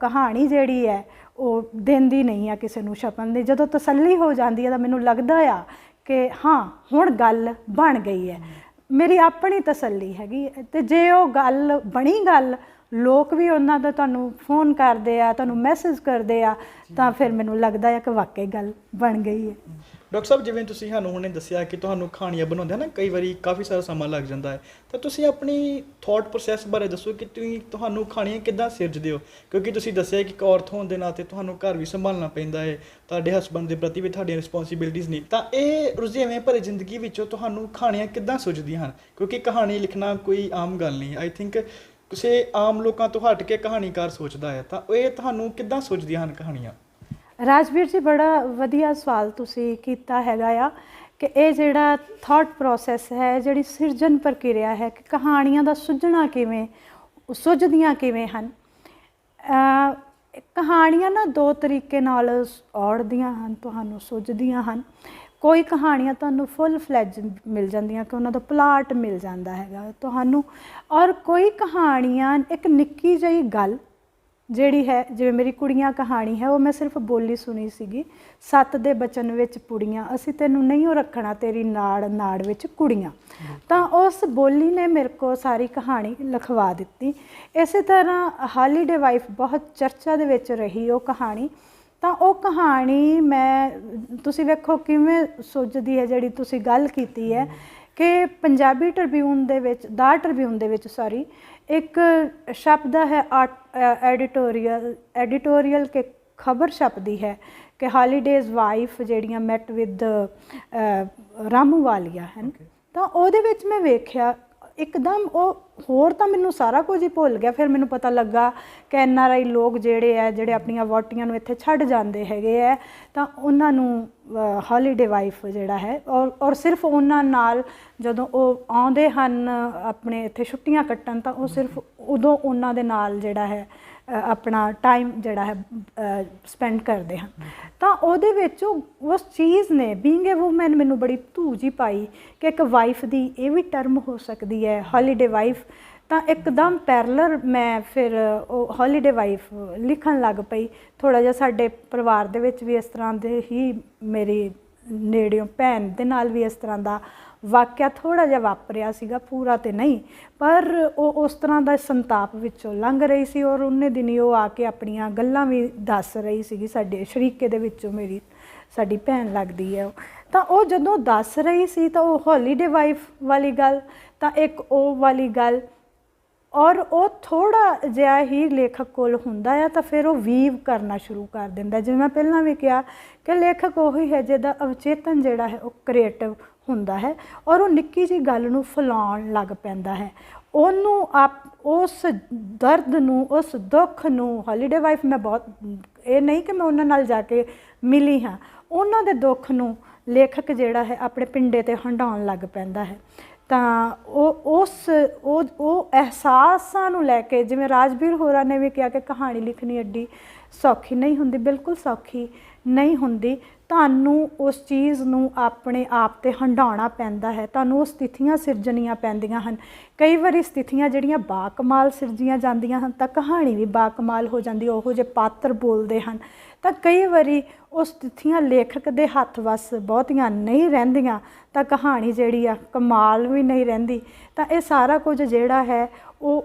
ਕਹਾਣੀ ਜਿਹੜੀ ਹੈ ਉਹ ਦਿੰਦੀ ਨਹੀਂ ਆ ਕਿਸੇ ਨੂੰ ਛਪਣ ਦੀ। ਜਦੋਂ ਤਸੱਲੀ ਹੋ ਜਾਂਦੀ ਹੈ ਤਾਂ ਮੈਨੂੰ ਲੱਗਦਾ ਆ ਕਿ ਹਾਂ ਹੁਣ ਗੱਲ ਬਣ ਗਈ ਹੈ, ਮੇਰੀ ਆਪਣੀ ਤਸੱਲੀ ਹੈਗੀ। ਅਤੇ ਜੇ ਉਹ ਗੱਲ ਬਣੀ, ਗੱਲ ਲੋਕ ਵੀ ਉਹਨਾਂ ਦਾ ਤੁਹਾਨੂੰ ਫੋਨ ਕਰਦੇ ਆ, ਤੁਹਾਨੂੰ ਮੈਸੇਜ ਕਰਦੇ ਆ, ਤਾਂ ਫਿਰ ਮੈਨੂੰ ਲੱਗਦਾ ਹੈ ਕਿ ਵਾਕਈ ਗੱਲ ਬਣ ਗਈ ਹੈ। ਡਾਕਟਰ ਸਾਹਿਬ, ਜਿਵੇਂ ਤੁਸੀਂ ਸਾਨੂੰ ਹੁਣੇ ਦੱਸਿਆ ਕਿ ਤੁਹਾਨੂੰ ਕਹਾਣੀਆਂ ਬਣਾਉਂਦੇ ਨਾ ਕਈ ਵਾਰੀ ਕਾਫੀ ਸਾਰਾ ਸਮਾਂ ਲੱਗ ਜਾਂਦਾ ਹੈ, ਤਾਂ ਤੁਸੀਂ ਆਪਣੀ ਥੋਟ ਪ੍ਰੋਸੈਸ ਬਾਰੇ ਦੱਸੋ ਕਿ ਤੁਹਾਨੂੰ ਕਹਾਣੀਆਂ ਕਿੱਦਾਂ ਸਿਰਜਦੇ ਹੋ? ਕਿਉਂਕਿ ਤੁਸੀਂ ਦੱਸਿਆ ਕਿ ਇੱਕ ਔਰਤ ਹੋਣ ਦੇ ਨਾਤੇ ਤੁਹਾਨੂੰ ਘਰ ਵੀ ਸੰਭਾਲਣਾ ਪੈਂਦਾ ਹੈ, ਤੁਹਾਡੇ ਹਸਬੈਂਡ ਦੇ ਪ੍ਰਤੀ ਵੀ ਤੁਹਾਡੀਆਂ ਰਿਸਪੌਂਸਿਬਿਲਿਟੀਜ਼ ਨੇ, ਤਾਂ ਇਹ ਰੁਝੇਵੇਂ ਭਰੀ ਜ਼ਿੰਦਗੀ ਵਿੱਚੋਂ ਤੁਹਾਨੂੰ ਕਹਾਣੀਆਂ ਕਿੱਦਾਂ ਸੁਝਦੀਆਂ ਹਨ? ਕਿਉਂਕਿ ਕਹਾਣੀ ਲਿਖਣਾ ਕੋਈ ਆਮ ਗੱਲ ਨਹੀਂ। ਆਈ ਥਿੰਕ ਕਿਸੇ ਆਮ ਲੋਕਾਂ ਤੋਂ ਹਟ ਕੇ ਕਹਾਣੀਕਾਰ ਸੋਚਦਾ ਹੈ, ਤਾਂ ਇਹ ਤੁਹਾਨੂੰ ਕਿੱਦਾਂ ਸੁਝਦੀਆਂ ਹਨ ਕਹਾਣੀਆਂ? ਰਾਜਵੀਰ ਜੀ, ਬੜਾ ਵਧੀਆ ਸਵਾਲ ਤੁਸੀਂ ਕੀਤਾ ਹੈਗਾ ਆ ਕਿ ਇਹ ਜਿਹੜਾ ਥਾਟ ਪ੍ਰੋਸੈਸ ਹੈ, ਜਿਹੜੀ ਸਿਰਜਣ ਪ੍ਰਕਿਰਿਆ ਹੈ ਕਿ ਕਹਾਣੀਆਂ ਦਾ ਸੁਝਦੀਆਂ ਕਿਵੇਂ ਹਨ। ਕਹਾਣੀਆਂ ਨਾ ਦੋ ਤਰੀਕੇ ਨਾਲ ਔੜਦੀਆਂ ਹਨ, ਤੁਹਾਨੂੰ ਸੁਝਦੀਆਂ ਹਨ। ਕੋਈ ਕਹਾਣੀਆਂ ਤੁਹਾਨੂੰ ਫੁੱਲ ਫਲੈਜ ਮਿਲ ਜਾਂਦੀਆਂ ਕਿ ਉਹਨਾਂ ਦਾ ਪਲਾਟ ਮਿਲ ਜਾਂਦਾ ਹੈਗਾ ਤੁਹਾਨੂੰ, ਔਰ ਕੋਈ ਕਹਾਣੀਆਂ ਇੱਕ ਨਿੱਕੀ ਜਿਹੀ ਗੱਲ ਜਿਹੜੀ ਹੈ, ਜਿਵੇਂ ਮੇਰੀ ਕੁੜੀਆਂ ਕਹਾਣੀ ਹੈ, ਉਹ ਮੈਂ ਸਿਰਫ ਬੋਲੀ ਸੁਣੀ ਸੀਗੀ। 7 ਦੇ ਬਚਨ ਵਿੱਚ ਪੁੜੀਆਂ, ਅਸੀਂ ਤੈਨੂੰ ਨਹੀਂ ਉਹ ਰੱਖਣਾ ਤੇਰੀ ਨਾੜ ਨਾੜ ਵਿੱਚ ਕੁੜੀਆਂ, ਤਾਂ ਉਸ ਬੋਲੀ ਨੇ ਮੇਰੇ ਕੋਲ ਸਾਰੀ ਕਹਾਣੀ ਲਿਖਵਾ ਦਿੱਤੀ। ਇਸੇ ਤਰ੍ਹਾਂ ਹਾਲੀਡੇ ਵਾਈਫ ਬਹੁਤ ਚਰਚਾ ਦੇ ਵਿੱਚ ਰਹੀ ਉਹ ਕਹਾਣੀ, ਤਾਂ ਉਹ ਕਹਾਣੀ ਤੁਸੀਂ ਵੇਖੋ ਕਿਵੇਂ ਸੁੱਝਦੀ ਹੈ। ਜਿਹੜੀ ਤੁਸੀਂ ਗੱਲ ਕੀਤੀ ਹੈ ਕਿ ਪੰਜਾਬੀ ਟ੍ਰਿਬਿਊਨ ਦੇ ਵਿੱਚ, ਦਾ ਟ੍ਰਿਬਿਊਨ ਦੇ ਵਿੱਚ ਇੱਕ ਸ਼ਬਦ ਹੈ ਐਡੀਟੋਰੀਅਲ ਕਿ ਖਬਰ ਛਪਦੀ ਹੈ ਕਿ ਹਾਲੀਡੇਜ਼ ਵਾਈਫ ਜਿਹੜੀਆਂ ਮੈਟ ਵਿਦ ਰਾਮੂ ਵਾਲੀਆ ਹਨ, ਤਾਂ ਉਹਦੇ ਵਿੱਚ ਮੈਂ ਵੇਖਿਆ ਇੱਕਦਮ ਉਹ ਹੋਰ ਤਾਂ ਮੈਨੂੰ ਸਾਰਾ ਕੁਝ ਹੀ ਭੁੱਲ ਗਿਆ। ਫਿਰ ਮੈਨੂੰ ਪਤਾ ਲੱਗਾ ਕਿ NRI ਲੋਕ ਜਿਹੜੇ ਆਪਣੀਆਂ ਵਹੁਟੀਆਂ ਨੂੰ ਇੱਥੇ ਛੱਡ ਜਾਂਦੇ ਹੈਗੇ ਹੈ, ਤਾਂ ਉਹਨਾਂ ਨੂੰ ਹੌਲੀਡੇ ਵਾਈਫ ਜਿਹੜਾ ਹੈ, ਔਰ ਸਿਰਫ ਉਹਨਾਂ ਨਾਲ ਜਦੋਂ ਉਹ ਆਉਂਦੇ ਹਨ ਆਪਣੇ ਇੱਥੇ ਛੁੱਟੀਆਂ ਕੱਟਣ, ਤਾਂ ਉਹ ਸਿਰਫ ਉਦੋਂ ਉਹਨਾਂ ਦੇ ਨਾਲ ਜਿਹੜਾ ਹੈ ਆਪਣਾ ਟਾਈਮ ਜਿਹੜਾ ਹੈ ਸਪੈਂਡ ਕਰਦੇ ਹਨ। ਤਾਂ ਉਹਦੇ ਵਿੱਚ ਉਸ ਚੀਜ਼ ਨੇ ਬੀਇੰਗ ਏ ਵੂਮੈਨ ਮੈਨੂੰ ਬੜੀ ਧੂਜੀ ਪਾਈ ਕਿ ਇੱਕ ਵਾਈਫ ਦੀ ਇਹ ਵੀ ਟਰਮ ਹੋ ਸਕਦੀ ਹੈ ਹੌਲੀਡੇ ਵਾਈਫ। ਤਾਂ ਇੱਕਦਮ ਪੈਰਲਰ ਮੈਂ ਫਿਰ ਉਹ ਹੌਲੀਡੇ ਵਾਈਫ ਲਿਖਣ ਲੱਗ ਪਈ। ਥੋੜ੍ਹਾ ਜਿਹਾ ਸਾਡੇ ਪਰਿਵਾਰ ਦੇ ਵਿੱਚ ਵੀ ਇਸ ਤਰ੍ਹਾਂ ਦੇ ਹੀ, ਮੇਰੀ ਨੇੜਿਓਂ ਭੈਣ ਦੇ ਨਾਲ ਵੀ ਇਸ ਤਰ੍ਹਾਂ ਦਾ ਵਾਕਿਆ ਥੋੜ੍ਹਾ ਜਿਹਾ ਵਾਪਰਿਆ ਸੀਗਾ, ਪੂਰਾ ਤਾਂ ਨਹੀਂ, ਪਰ ਉਹ ਉਸ ਤਰ੍ਹਾਂ ਦਾ ਸੰਤਾਪ ਵਿੱਚੋਂ ਲੰਘ ਰਹੀ ਸੀ। ਔਰ ਉਹਨੇ ਦਿਨੀ ਉਹ ਆ ਕੇ ਆਪਣੀਆਂ ਗੱਲਾਂ ਵੀ ਦੱਸ ਰਹੀ ਸੀਗੀ। ਸਾਡੇ ਸ਼ਰੀਕੇ ਦੇ ਵਿੱਚੋਂ ਸਾਡੀ ਭੈਣ ਲੱਗਦੀ ਹੈ ਉਹ, ਤਾਂ ਉਹ ਜਦੋਂ ਦੱਸ ਰਹੀ ਸੀ ਤਾਂ ਉਹ ਹੌਲੀਡੇ ਵਾਈਫ ਵਾਲੀ ਗੱਲ, ਤਾਂ ਇੱਕ ਉਹ ਵਾਲੀ ਗੱਲ, ਔਰ ਉਹ ਥੋੜ੍ਹਾ ਜਿਹਾ ਹੀ ਲੇਖਕ ਕੋਲ ਹੁੰਦਾ ਆ ਤਾਂ ਫਿਰ ਉਹ ਵੀਵ ਕਰਨਾ ਸ਼ੁਰੂ ਕਰ ਦਿੰਦਾ। ਜਿਵੇਂ ਮੈਂ ਪਹਿਲਾਂ ਵੀ ਕਿਹਾ ਕਿ ਲੇਖਕ ਉਹੀ ਹੈ ਜਿਹਦਾ ਅਵਚੇਤਨ ਜਿਹੜਾ ਹੈ ਉਹ ਕ੍ਰੀਏਟਿਵ ਹੁੰਦਾ ਹੈ, ਔਰ ਉਹ ਨਿੱਕੀ ਜਿਹੀ ਗੱਲ ਨੂੰ ਫੈਲਾਉਣ ਲੱਗ ਪੈਂਦਾ ਹੈ। ਉਹਨੂੰ ਉਸ ਦਰਦ ਨੂੰ, ਉਸ ਦੁੱਖ ਨੂੰ, ਹੌਲੀਡੇ ਵਾਈਫ ਮੈਂ ਬਹੁਤ, ਇਹ ਨਹੀਂ ਕਿ ਮੈਂ ਉਹਨਾਂ ਨਾਲ ਜਾ ਕੇ ਮਿਲੀ ਹਾਂ, ਉਹਨਾਂ ਦੇ ਦੁੱਖ ਨੂੰ ਲੇਖਕ ਜਿਹੜਾ ਹੈ ਆਪਣੇ ਪਿੰਡੇ 'ਤੇ ਹੰਢਾਉਣ ਲੱਗ ਪੈਂਦਾ ਹੈ। ਤਾਂ ਉਹ ਅਹਿਸਾਸਾਂ ਨੂੰ ਲੈ ਕੇ, ਜਿਵੇਂ ਰਾਜਵੀਰ ਹੋਰਾਂ ਨੇ ਵੀ ਕਿਹਾ ਕਿ ਕਹਾਣੀ ਲਿਖਣੀ ਐਡੀ ਸੌਖੀ ਨਹੀਂ ਹੁੰਦੀ, ਬਿਲਕੁਲ ਸੌਖੀ ਨਹੀਂ ਹੁੰਦੀ। ਤੁਹਾਨੂੰ ਉਸ ਚੀਜ਼ ਨੂੰ ਆਪਣੇ ਆਪ 'ਤੇ ਹੰਢਾਉਣਾ ਪੈਂਦਾ ਹੈ, ਤੁਹਾਨੂੰ ਉਹ ਸਥਿਤੀਆਂ ਸਿਰਜਣੀਆਂ ਪੈਂਦੀਆਂ ਹਨ। ਕਈ ਵਾਰੀ ਸਥਿਤੀਆਂ ਜਿਹੜੀਆਂ ਬਾਕਮਾਲ ਸਿਰਜੀਆਂ ਜਾਂਦੀਆਂ ਹਨ ਤਾਂ ਕਹਾਣੀ ਵੀ ਬਾਕਮਾਲ ਹੋ ਜਾਂਦੀ, ਉਹੋ ਜਿਹੇ ਪਾਤਰ ਬੋਲਦੇ ਹਨ। ਤਾਂ ਕਈ ਵਾਰੀ ਉਹ ਸਥਿਤੀਆਂ ਲੇਖਕ ਦੇ ਹੱਥ ਵੱਸ ਬਹੁਤੀਆਂ ਨਹੀਂ ਰਹਿੰਦੀਆਂ ਤਾਂ ਕਹਾਣੀ ਜਿਹੜੀ ਆ ਕਮਾਲ ਵੀ ਨਹੀਂ ਰਹਿੰਦੀ। ਤਾਂ ਇਹ ਸਾਰਾ ਕੁਝ ਜਿਹੜਾ ਹੈ ਉਹ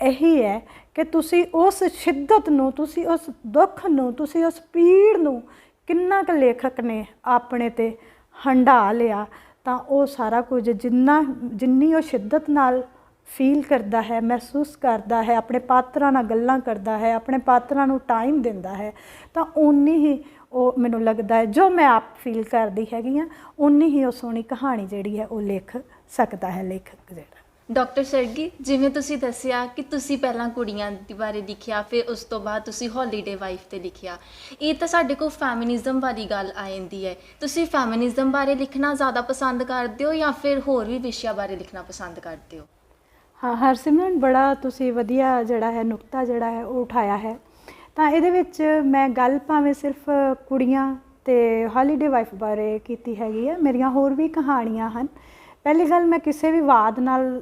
ਇਹੀ ਹੈ ਕਿ ਤੁਸੀਂ ਉਸ ਸ਼ਿੱਦਤ ਨੂੰ, ਤੁਸੀਂ ਉਸ ਦੁੱਖ ਨੂੰ, ਤੁਸੀਂ ਉਸ ਪੀੜ ਨੂੰ ਕਿੰਨਾ ਕੁ ਲੇਖਕ ਨੇ ਆਪਣੇ 'ਤੇ ਹੰਢਾ ਲਿਆ, ਤਾਂ ਉਹ ਸਾਰਾ ਕੁਝ ਜਿੰਨੀ ਉਹ ਸ਼ਿੱਦਤ ਨਾਲ ਫੀਲ ਕਰਦਾ ਹੈ, ਮਹਿਸੂਸ ਕਰਦਾ ਹੈ, ਆਪਣੇ ਪਾਤਰਾਂ ਨਾਲ ਗੱਲਾਂ ਕਰਦਾ ਹੈ, ਆਪਣੇ ਪਾਤਰਾਂ ਨੂੰ ਟਾਈਮ ਦਿੰਦਾ ਹੈ, ਤਾਂ ਓਨੀ ਹੀ ਉਹ ਮੈਨੂੰ ਲੱਗਦਾ ਹੈ, ਜੋ ਮੈਂ ਆਪ ਫੀਲ ਕਰਦੀ ਹੈਗੀ ਹਾਂ, ਓਨੀ ਹੀ ਉਹ ਸੋਹਣੀ ਕਹਾਣੀ ਜਿਹੜੀ ਹੈ ਉਹ ਲਿਖ ਸਕਦਾ ਹੈ ਲੇਖਕ ਜਿਹੜਾ। ਡਾਕਟਰ ਸਰਗੀ, ਜਿਵੇਂ ਤੁਸੀਂ ਦੱਸਿਆ ਕਿ ਤੁਸੀਂ ਪਹਿਲਾਂ ਕੁੜੀਆਂ ਦੇ ਬਾਰੇ ਲਿਖਿਆ, ਫਿਰ ਉਸ ਤੋਂ ਬਾਅਦ ਤੁਸੀਂ ਹੌਲੀਡੇ ਵਾਈਫ ਤੇ ਲਿਖਿਆ। ਇਹ ਤਾਂ ਸਾਡੇ ਕੋਲ ਫੈਮਿਨਿਜ਼ਮ ਵਾਲੀ ਗੱਲ ਆ ਜਾਂਦੀ ਹੈ। ਤੁਸੀਂ ਫੈਮਿਨਿਜ਼ਮ ਬਾਰੇ ਲਿਖਣਾ ਜ਼ਿਆਦਾ ਪਸੰਦ ਕਰਦੇ ਹੋ ਜਾਂ ਫਿਰ ਹੋਰ ਵੀ ਵਿਸ਼ਿਆਂ ਬਾਰੇ ਲਿਖਣਾ ਪਸੰਦ ਕਰਦੇ ਹੋ? ਹਾਂ ਹਰਸਿਮਰਨ, ਬੜਾ ਤੁਸੀਂ ਵਧੀਆ ਜਿਹੜਾ ਹੈ ਨੁਕਤਾ ਜਿਹੜਾ ਹੈ ਉਹ ਉਠਾਇਆ ਹੈ। ਤਾਂ ਇਹਦੇ ਵਿੱਚ ਮੈਂ ਗੱਲ ਭਾਵੇਂ ਸਿਰਫ ਕੁੜੀਆਂ ਤੇ ਹੌਲੀਡੇ ਵਾਈਫ ਬਾਰੇ ਕੀਤੀ ਹੈਗੀ ਹੈ, ਮੇਰੀਆਂ ਹੋਰ ਵੀ ਕਹਾਣੀਆਂ ਹਨ। ਪਹਿਲੀ ਗੱਲ, ਮੈਂ ਕਿਸੇ ਵੀ ਵਾਦ ਨਾਲ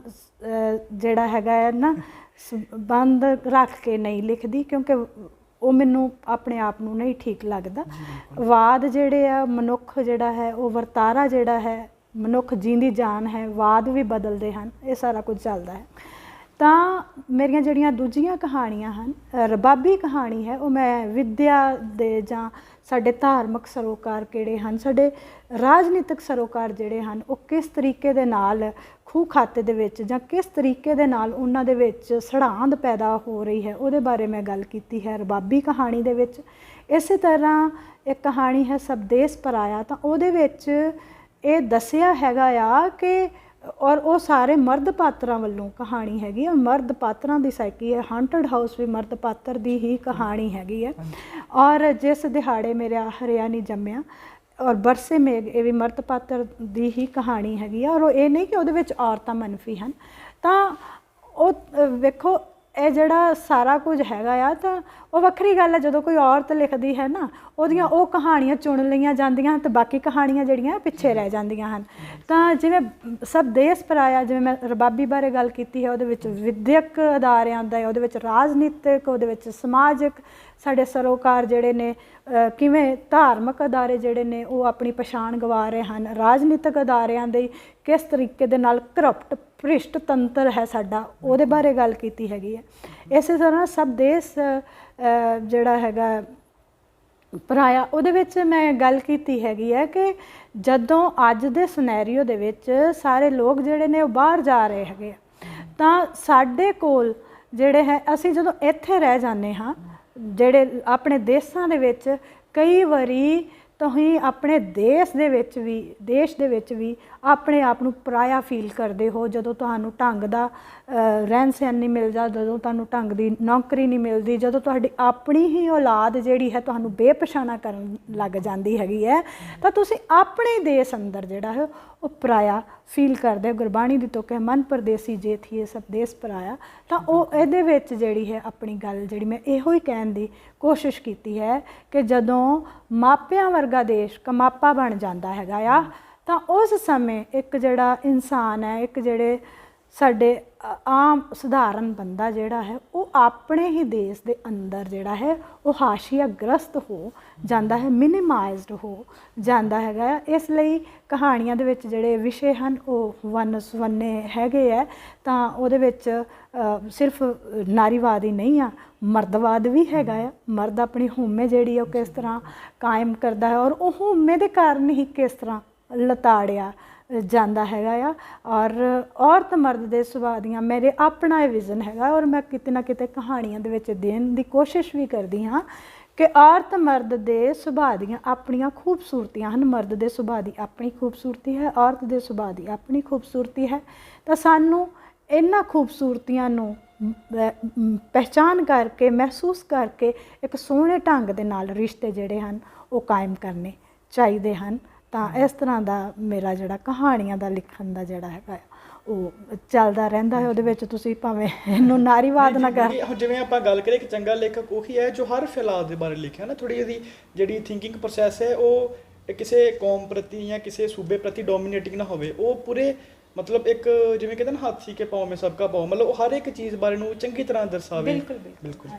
ਜਿਹੜਾ ਹੈਗਾ ਹੈ ਨਾ ਸੰਬੰਧ ਰੱਖ ਕੇ ਨਹੀਂ ਲਿਖਦੀ, ਕਿਉਂਕਿ ਉਹ ਮੈਨੂੰ ਆਪਣੇ ਆਪ ਨੂੰ ਨਹੀਂ ਠੀਕ ਲੱਗਦਾ। ਵਾਦ ਜਿਹੜੇ ਆ, ਮਨੁੱਖ ਜਿਹੜਾ ਹੈ ਉਹ ਵਰਤਾਰਾ ਜਿਹੜਾ ਹੈ, ਮਨੁੱਖ ਜੀਂਦੀ ਜਾਨ ਹੈ, ਵਾਦ ਵੀ ਬਦਲਦੇ ਹਨ, ਇਹ ਸਾਰਾ ਕੁਝ ਚੱਲਦਾ ਹੈ। ਤਾਂ ਮੇਰੀਆਂ ਜਿਹੜੀਆਂ ਦੂਜੀਆਂ ਕਹਾਣੀਆਂ ਹਨ, ਰਬਾਬੀ ਕਹਾਣੀ ਹੈ, ਉਹ ਮੈਂ ਵਿੱਦਿਆ ਦੇ ਜਾਂ ਸਾਡੇ ਧਾਰਮਿਕ ਸਰੋਕਾਰ ਕਿਹੜੇ ਹਨ, ਸਾਡੇ ਰਾਜਨੀਤਿਕ ਸਰੋਕਾਰ ਜਿਹੜੇ ਹਨ, ਉਹ ਕਿਸ ਤਰੀਕੇ ਦੇ ਨਾਲ ਖੂਹ ਖਾਤੇ ਦੇ ਵਿੱਚ ਜਾਂ ਕਿਸ ਤਰੀਕੇ ਦੇ ਨਾਲ ਉਹਨਾਂ ਦੇ ਵਿੱਚ ਸੜਾਂਧ ਪੈਦਾ ਹੋ ਰਹੀ ਹੈ, ਉਹਦੇ ਬਾਰੇ ਮੈਂ ਗੱਲ ਕੀਤੀ ਹੈ ਰਬਾਬੀ ਕਹਾਣੀ ਦੇ ਵਿੱਚ। ਇਸੇ ਤਰ੍ਹਾਂ ਇੱਕ ਕਹਾਣੀ ਹੈ ਸਬਦੇਸ ਪਰਾਇਆ, ਤਾਂ ਉਹਦੇ ਵਿੱਚ ਇਹ ਦੱਸਿਆ ਹੈਗਾ ਆ ਕਿ ਔਰ ਉਹ ਸਾਰੇ ਮਰਦ ਪਾਤਰਾਂ ਵੱਲੋਂ ਕਹਾਣੀ ਹੈਗੀ ਹੈ। ਮਰਦ ਪਾਤਰਾਂ ਦੀ ਸਾਈਕੀ ਹੈ। ਹਾਂਟਡ ਹਾਊਸ ਵੀ ਮਰਦ ਪਾਤਰ ਦੀ ਹੀ ਕਹਾਣੀ ਹੈਗੀ ਹੈ। ਔਰ ਜਿਸ ਦਿਹਾੜੇ ਮੇਰਾ ਹਰਿਆਣੀ ਜੰਮਿਆ ਔਰ ਬਰਸੇ ਮੇਘ, ਇਹ ਵੀ ਮਰਦ ਪਾਤਰ ਦੀ ਹੀ ਕਹਾਣੀ ਹੈਗੀ ਆ। ਔਰ ਇਹ ਨਹੀਂ ਕਿ ਉਹਦੇ ਵਿੱਚ ਔਰਤਾਂ ਮੰਨਫੀ ਹਨ। ਤਾਂ ਉਹ ਵੇਖੋ, ਇਹ ਜਿਹੜਾ ਸਾਰਾ ਕੁਝ ਹੈਗਾ ਆ, ਤਾਂ ਉਹ ਵੱਖਰੀ ਗੱਲ ਹੈ ਜਦੋਂ ਕੋਈ ਔਰਤ ਲਿਖਦੀ ਹੈ ਨਾ, ਉਹਦੀਆਂ ਉਹ ਕਹਾਣੀਆਂ ਚੁਣ ਲਈਆਂ ਜਾਂਦੀਆਂ ਅਤੇ ਬਾਕੀ ਕਹਾਣੀਆਂ ਜਿਹੜੀਆਂ ਪਿੱਛੇ ਰਹਿ ਜਾਂਦੀਆਂ ਹਨ। ਤਾਂ ਜਿਵੇਂ ਸਬਦੇਸ ਪਰਾਇਆ, ਜਿਵੇਂ ਮੈਂ ਰਬਾਬੀ ਬਾਰੇ ਗੱਲ ਕੀਤੀ ਹੈ, ਉਹਦੇ ਵਿੱਚ ਵਿੱਦਿਅਕ ਅਦਾਰਿਆਂ ਦਾ, ਉਹਦੇ ਵਿੱਚ ਰਾਜਨੀਤਿਕ, ਉਹਦੇ ਵਿੱਚ ਸਮਾਜਿਕ ਸਾਡੇ ਸਰੋਕਾਰ ਜਿਹੜੇ ਨੇ, ਕਿਵੇਂ ਧਾਰਮਿਕ ਅਦਾਰੇ ਜਿਹੜੇ ਨੇ ਉਹ ਆਪਣੀ ਪਛਾਣ ਗਵਾ ਰਹੇ ਹਨ, ਰਾਜਨੀਤਿਕ ਅਦਾਰਿਆਂ ਦੇ ਕਿਸ ਤਰੀਕੇ ਦੇ ਨਾਲ ਕਰਪਟ ਭ੍ਰਿਸ਼ਟ ਤੰਤਰ ਹੈ ਸਾਡਾ, ਉਹਦੇ ਬਾਰੇ ਗੱਲ ਕੀਤੀ ਹੈਗੀ ਹੈ। ਇਸੇ ਤਰ੍ਹਾਂ ਸਬਦੇਸ ਜਿਹੜਾ ਹੈਗਾ ਪਰਾਇਆ, ਉਹਦੇ ਵਿੱਚ ਮੈਂ ਗੱਲ ਕੀਤੀ ਹੈਗੀ ਹੈ ਕਿ ਜਦੋਂ ਅੱਜ ਦੇ ਸਿਨੈਰੀਓ ਦੇ ਵਿੱਚ ਸਾਰੇ ਲੋਕ ਜਿਹੜੇ ਨੇ ਉਹ ਬਾਹਰ ਜਾ ਰਹੇ ਹੈਗੇ ਆ, ਤਾਂ ਸਾਡੇ ਕੋਲ ਜਿਹੜੇ ਹੈ, ਅਸੀਂ ਜਦੋਂ ਇੱਥੇ ਰਹਿ ਜਾਂਦੇ ਹਾਂ, ਜਿਹੜੇ ਆਪਣੇ ਦੇਸ਼ਾਂ ਦੇ ਵਿੱਚ, ਕਈ ਵਾਰੀ ਤੁਸੀਂ ਆਪਣੇ ਦੇਸ਼ ਦੇ ਵਿੱਚ ਵੀ ਆਪਣੇ ਆਪ ਨੂੰ ਪਰਾਇਆ ਫੀਲ ਕਰਦੇ ਹੋ। ਜਦੋਂ ਤੁਹਾਨੂੰ ਢੰਗ ਦਾ ਰਹਿਣ ਸਹਿਣ ਨਹੀਂ ਮਿਲਦਾ, ਜਦੋਂ ਤੁਹਾਨੂੰ ਢੰਗ ਦੀ ਨੌਕਰੀ ਨਹੀਂ ਮਿਲਦੀ, ਜਦੋਂ ਤੁਹਾਡੀ ਆਪਣੀ ਹੀ ਔਲਾਦ ਜਿਹੜੀ ਹੈ ਤੁਹਾਨੂੰ ਬੇਪਛਾਣਾ ਕਰਨ ਲੱਗ ਜਾਂਦੀ ਹੈਗੀ ਹੈ, ਤਾਂ ਤੁਸੀਂ ਆਪਣੇ ਦੇਸ਼ ਅੰਦਰ ਜਿਹੜਾ ਹੈ ਉਹ ਪਰਾਇਆ ਫੀਲ ਕਰਦੇ ਹੋ। ਗੁਰਬਾਣੀ ਦੀ ਤੁਕ ਹੈ, ਮਨ ਪਰਦੇਸੀ ਜੇ ਥੀਏ ਸਭ ਦੇਸ ਪਰਾਇਆ। ਤਾਂ ਉਹ ਇਹਦੇ ਵਿੱਚ ਜਿਹੜੀ ਹੈ ਆਪਣੀ ਗੱਲ ਜਿਹੜੀ ਮੈਂ ਇਹੋ ਹੀ ਕਹਿਣ ਦੀ ਕੋਸ਼ਿਸ਼ ਕੀਤੀ ਹੈ ਕਿ ਜਦੋਂ ਮਾਪਿਆਂ ਵਰਗਾ ਦੇਸ਼ ਕਮਾਪਾ ਬਣ ਜਾਂਦਾ ਹੈਗਾ ਆ, ਤਾਂ ਉਸ ਸਮੇਂ ਇੱਕ ਜਿਹੜਾ ਇਨਸਾਨ ਹੈ, ਇੱਕ ਜਿਹੜੇ ਸਾਡੇ ਆਮ ਸਧਾਰਨ ਬੰਦਾ ਜਿਹੜਾ ਹੈ, ਉਹ ਆਪਣੇ ਹੀ ਦੇਸ਼ ਦੇ ਅੰਦਰ ਜਿਹੜਾ ਹੈ ਉਹ ਹਾਸ਼ੀਆ ਗ੍ਰਸਤ ਹੋ ਜਾਂਦਾ ਹੈ, ਮਿਨੀਮਾਈਜ਼ਡ ਹੋ ਜਾਂਦਾ ਹੈਗਾ। ਇਸ ਲਈ ਕਹਾਣੀਆਂ ਦੇ ਵਿੱਚ ਜਿਹੜੇ ਵਿਸ਼ੇ ਹਨ ਉਹ ਵੰਨ ਸੁਵੰਨੇ ਹੈਗੇ ਹੈ। ਤਾਂ ਉਹਦੇ ਵਿੱਚ ਸਿਰਫ ਨਾਰੀਵਾਦ ਹੀ ਨਹੀਂ ਆ, ਮਰਦਵਾਦ ਵੀ ਹੈਗਾ ਆ। ਮਰਦ ਆਪਣੀ ਹਉਮੈ ਜਿਹੜੀ ਹੈ ਉਹ ਕਿਸ ਤਰ੍ਹਾਂ ਕਾਇਮ ਕਰਦਾ ਹੈ, ਔਰ ਉਹ ਹਉਮੈ ਦੇ ਕਾਰਨ ਹੀ ਕਿਸ ਤਰ੍ਹਾਂ ਲਤਾੜਿਆ ਜਾਂਦਾ ਹੈਗਾ ਆ। ਔਰ ਔਰਤ ਮਰਦ ਦੇ ਸੁਭਾਅ ਦੀਆਂ ਮੇਰੇ ਆਪਣਾ ਇਹ ਵਿਜ਼ਨ ਹੈਗਾ, ਔਰ ਮੈਂ ਕਿਤੇ ਨਾ ਕਿਤੇ ਕਹਾਣੀਆਂ ਦੇ ਵਿੱਚ ਦੇਣ ਦੀ ਕੋਸ਼ਿਸ਼ ਵੀ ਕਰਦੀ ਹਾਂ ਕਿ ਔਰਤ ਮਰਦ ਦੇ ਸੁਭਾਅ ਦੀਆਂ ਆਪਣੀਆਂ ਖੂਬਸੂਰਤੀਆਂ ਹਨ। ਮਰਦ ਦੇ ਸੁਭਾਅ ਦੀ ਆਪਣੀ ਖੂਬਸੂਰਤੀ ਹੈ, ਔਰਤ ਦੇ ਸੁਭਾਅ ਦੀ ਆਪਣੀ ਖੂਬਸੂਰਤੀ ਹੈ। ਤਾਂ ਸਾਨੂੰ ਇਹਨਾਂ ਖੂਬਸੂਰਤੀਆਂ ਨੂੰ ਪਹਿਚਾਨ ਕਰਕੇ, ਮਹਿਸੂਸ ਕਰਕੇ ਇੱਕ ਸੋਹਣੇ ਢੰਗ ਦੇ ਨਾਲ ਰਿਸ਼ਤੇ ਜਿਹੜੇ ਹਨ ਉਹ ਕਾਇਮ ਕਰਨੇ ਚਾਹੀਦੇ ਹਨ। ਤਾਂ ਇਸ ਤਰ੍ਹਾਂ ਦਾ ਮੇਰਾ ਜਿਹੜਾ ਕਹਾਣੀਆਂ ਦਾ ਲਿਖਣ ਦਾ ਜਿਹੜਾ ਹੈਗਾ ਉਹ ਚੱਲਦਾ ਰਹਿੰਦਾ ਹੈ। ਉਹਦੇ ਵਿੱਚ ਤੁਸੀਂ ਭਾਵੇਂ ਇਹਨੂੰ ਨਾਰੀਵਾਦ ਨਾ ਕਰ, ਜਿਵੇਂ ਆਪਾਂ ਗੱਲ ਕਰੀਏ ਕਿ ਚੰਗਾ ਲੇਖਕ ਉਹੀ ਹੈ ਜੋ ਹਰ ਫੈਲਾਅ ਦੇ ਬਾਰੇ ਲਿਖਿਆ ਨਾ। ਥੋੜ੍ਹੀ ਜਿਹੀ ਜਿਹੜੀ ਥਿੰਕਿੰਗ ਪ੍ਰੋਸੈਸ ਹੈ ਉਹ ਕਿਸੇ ਕੌਮ ਪ੍ਰਤੀ ਜਾਂ ਕਿਸੇ ਸੂਬੇ ਪ੍ਰਤੀ ਡੋਮੀਨੇਟਿੰਗ ਨਾ ਹੋਵੇ। ਉਹ ਪੂਰੇ ਮਤਲਬ ਇੱਕ ਜਿਵੇਂ ਕਹਿੰਦੇ ਨਾ ਹਾਥੀ ਕੇ ਪਾਉ ਮੇ ਸਭ ਕਾ ਪਾਉ, ਮਤਲਬ ਉਹ ਹਰ ਇੱਕ ਚੀਜ਼ ਬਾਰੇ ਨੂੰ ਚੰਗੀ ਤਰ੍ਹਾਂ ਦਰਸਾਵੇ। ਬਿਲਕੁਲ।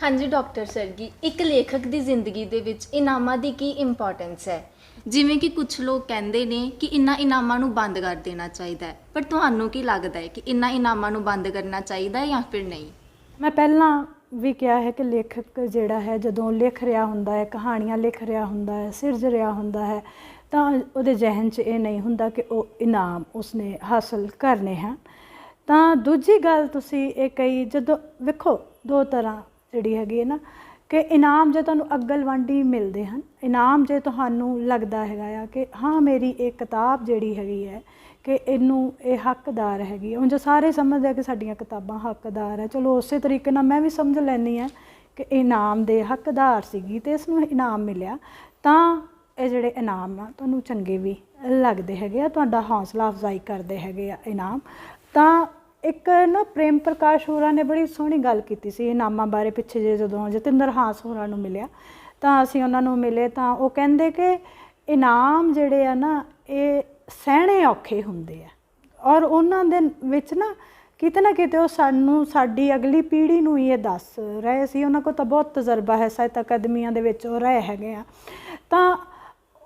ਹਾਂਜੀ ਡਾਕਟਰ ਸਰਗੀ, ਇੱਕ ਲੇਖਕ ਦੀ ਜ਼ਿੰਦਗੀ ਦੇ ਵਿੱਚ ਇਨਾਮਾਂ ਦੀ ਕੀ ਇੰਪੋਰਟੈਂਸ ਹੈ? ਜਿਵੇਂ ਕਿ ਕੁਝ ਲੋਕ ਕਹਿੰਦੇ ਨੇ ਕਿ ਇਹਨਾਂ ਇਨਾਮਾਂ ਨੂੰ ਬੰਦ ਕਰ ਦੇਣਾ ਚਾਹੀਦਾ ਹੈ, ਪਰ ਤੁਹਾਨੂੰ ਕੀ ਲੱਗਦਾ ਹੈ ਕਿ ਇਹਨਾਂ ਇਨਾਮਾਂ ਨੂੰ ਬੰਦ ਕਰਨਾ ਚਾਹੀਦਾ ਹੈ ਜਾਂ ਫਿਰ ਨਹੀਂ? ਮੈਂ ਪਹਿਲਾਂ ਵੀ ਕਿਹਾ ਹੈ ਕਿ ਲੇਖਕ ਜਿਹੜਾ ਹੈ ਜਦੋਂ ਲਿਖ ਰਿਹਾ ਹੁੰਦਾ ਹੈ, ਕਹਾਣੀਆਂ ਲਿਖ ਰਿਹਾ ਹੁੰਦਾ ਹੈ, ਸਿਰਜ ਰਿਹਾ ਹੁੰਦਾ ਹੈ, ਤਾਂ ਉਹਦੇ ਜ਼ਿਹਨ 'ਚ ਇਹ ਨਹੀਂ ਹੁੰਦਾ ਕਿ ਉਹ ਇਨਾਮ ਉਸਨੇ ਹਾਸਲ ਕਰਨੇ ਹਨ। ਤਾਂ ਦੂਜੀ ਗੱਲ ਤੁਸੀਂ ਇਹ ਕਹੀ, ਜਦੋਂ ਵੇਖੋ ਦੋ ਤਰ੍ਹਾਂ ਜਿਹੜੀ ਹੈਗੀ ਹੈ ਨਾ, ਕਿ ਇਨਾਮ ਜੇ ਤੁਹਾਨੂੰ ਅਗਲਵਾਂਢੀ ਮਿਲਦੇ ਹਨ, ਇਨਾਮ ਜੇ ਤੁਹਾਨੂੰ ਲੱਗਦਾ ਹੈਗਾ ਆ ਕਿ ਹਾਂ ਮੇਰੀ ਇਹ ਕਿਤਾਬ ਜਿਹੜੀ ਹੈਗੀ ਹੈ ਕਿ ਇਹਨੂੰ ਇਹ ਹੱਕਦਾਰ ਹੈਗੀ, ਉਂਝ ਸਾਰੇ ਸਮਝਦੇ ਆ ਕਿ ਸਾਡੀਆਂ ਕਿਤਾਬਾਂ ਹੱਕਦਾਰ ਹੈ, ਚਲੋ ਉਸੇ ਤਰੀਕੇ ਨਾਲ ਮੈਂ ਵੀ ਸਮਝ ਲੈਂਦੀ ਹਾਂ ਕਿ ਇਨਾਮ ਦੇ ਹੱਕਦਾਰ ਸੀਗੀ ਅਤੇ ਇਸ ਨੂੰ ਇਨਾਮ ਮਿਲਿਆ, ਤਾਂ ਇਹ ਜਿਹੜੇ ਇਨਾਮ ਆ ਤੁਹਾਨੂੰ ਚੰਗੇ ਵੀ ਲੱਗਦੇ ਹੈਗੇ ਆ, ਤੁਹਾਡਾ ਹੌਸਲਾ ਅਫਜ਼ਾਈ ਕਰਦੇ ਹੈਗੇ ਆ ਇਨਾਮ। ਤਾਂ ਇੱਕ ਨਾ ਪ੍ਰੇਮ ਪ੍ਰਕਾਸ਼ ਹੋਰਾਂ ਨੇ ਬੜੀ ਸੋਹਣੀ ਗੱਲ ਕੀਤੀ ਸੀ ਇਨਾਮਾਂ ਬਾਰੇ ਪਿੱਛੇ ਜੇ ਜਦੋਂ ਜਤਿੰਦਰ ਹਾਸ ਹੋਰਾਂ ਨੂੰ ਮਿਲਿਆ ਤਾਂ ਅਸੀਂ ਉਹਨਾਂ ਨੂੰ ਮਿਲੇ ਤਾਂ ਉਹ ਕਹਿੰਦੇ ਕਿ ਇਨਾਮ ਜਿਹੜੇ ਆ ਨਾ ਇਹ ਸਹਿਣੇ ਔਖੇ ਹੁੰਦੇ ਆ, ਔਰ ਉਹਨਾਂ ਦੇ ਵਿੱਚ ਨਾ ਕਿਤੇ ਉਹ ਸਾਨੂੰ ਸਾਡੀ ਅਗਲੀ ਪੀੜ੍ਹੀ ਨੂੰ ਹੀ ਇਹ ਦੱਸ ਰਹੇ ਸੀ, ਉਹਨਾਂ ਕੋਲ ਤਾਂ ਬਹੁਤ ਤਜਰਬਾ ਹੈ, ਸਾਹਿਤ ਅਕਾਦਮੀਆਂ ਦੇ ਵਿੱਚ ਉਹ ਰਹੇ ਹੈਗੇ ਆ। ਤਾਂ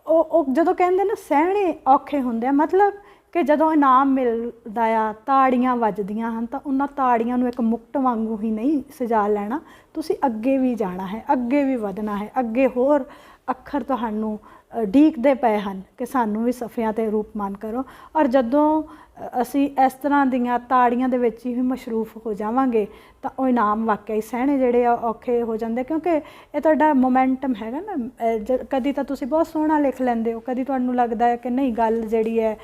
ਉਹ ਜਦੋਂ ਕਹਿੰਦੇ ਨਾ ਸਹਿਣੇ ਔਖੇ ਹੁੰਦੇ ਆ, ਮਤਲਬ ਕਿ ਜਦੋਂ ਇਨਾਮ ਮਿਲਦਾ ਆ ਤਾੜੀਆਂ ਵੱਜਦੀਆਂ ਹਨ ਤਾਂ ਉਹਨਾਂ ਤਾੜੀਆਂ ਨੂੰ ਇੱਕ ਮੁਕਟ ਵਾਂਗੂ ਹੀ ਨਹੀਂ ਸਜਾ ਲੈਣਾ, ਤੁਸੀਂ ਅੱਗੇ ਵੀ ਜਾਣਾ ਹੈ, ਅੱਗੇ ਵੀ ਵਧਣਾ ਹੈ, ਅੱਗੇ ਹੋਰ ਅੱਖਰ ਤੁਹਾਨੂੰ ਉਡੀਕਦੇ ਪਏ ਹਨ ਕਿ ਸਾਨੂੰ ਵੀ ਸਫ਼ਿਆਂ 'ਤੇ ਰੂਪਮਾਨ ਕਰੋ। ਔਰ ਜਦੋਂ ਅਸੀਂ ਇਸ ਤਰ੍ਹਾਂ ਦੀਆਂ ਤਾੜੀਆਂ ਦੇ ਵਿੱਚ ਹੀ ਮਸ਼ਰੂਫ ਹੋ ਜਾਵਾਂਗੇ ਤਾਂ ਉਹ ਇਨਾਮ ਵਾਕਿਆ ਸਹਿਣੇ ਜਿਹੜੇ ਆ ਔਖੇ ਹੋ ਜਾਂਦੇ, ਕਿਉਂਕਿ ਇਹ ਤੁਹਾਡਾ ਮੋਮੈਂਟਮ ਹੈਗਾ ਨਾ। ਕਦੀ ਤਾਂ ਤੁਸੀਂ ਬਹੁਤ ਸੋਹਣਾ ਲਿਖ ਲੈਂਦੇ ਹੋ, ਕਦੀ ਤੁਹਾਨੂੰ ਲੱਗਦਾ ਹੈ ਕਿ ਨਹੀਂ ਗੱਲ ਜਿਹੜੀ ਹੈ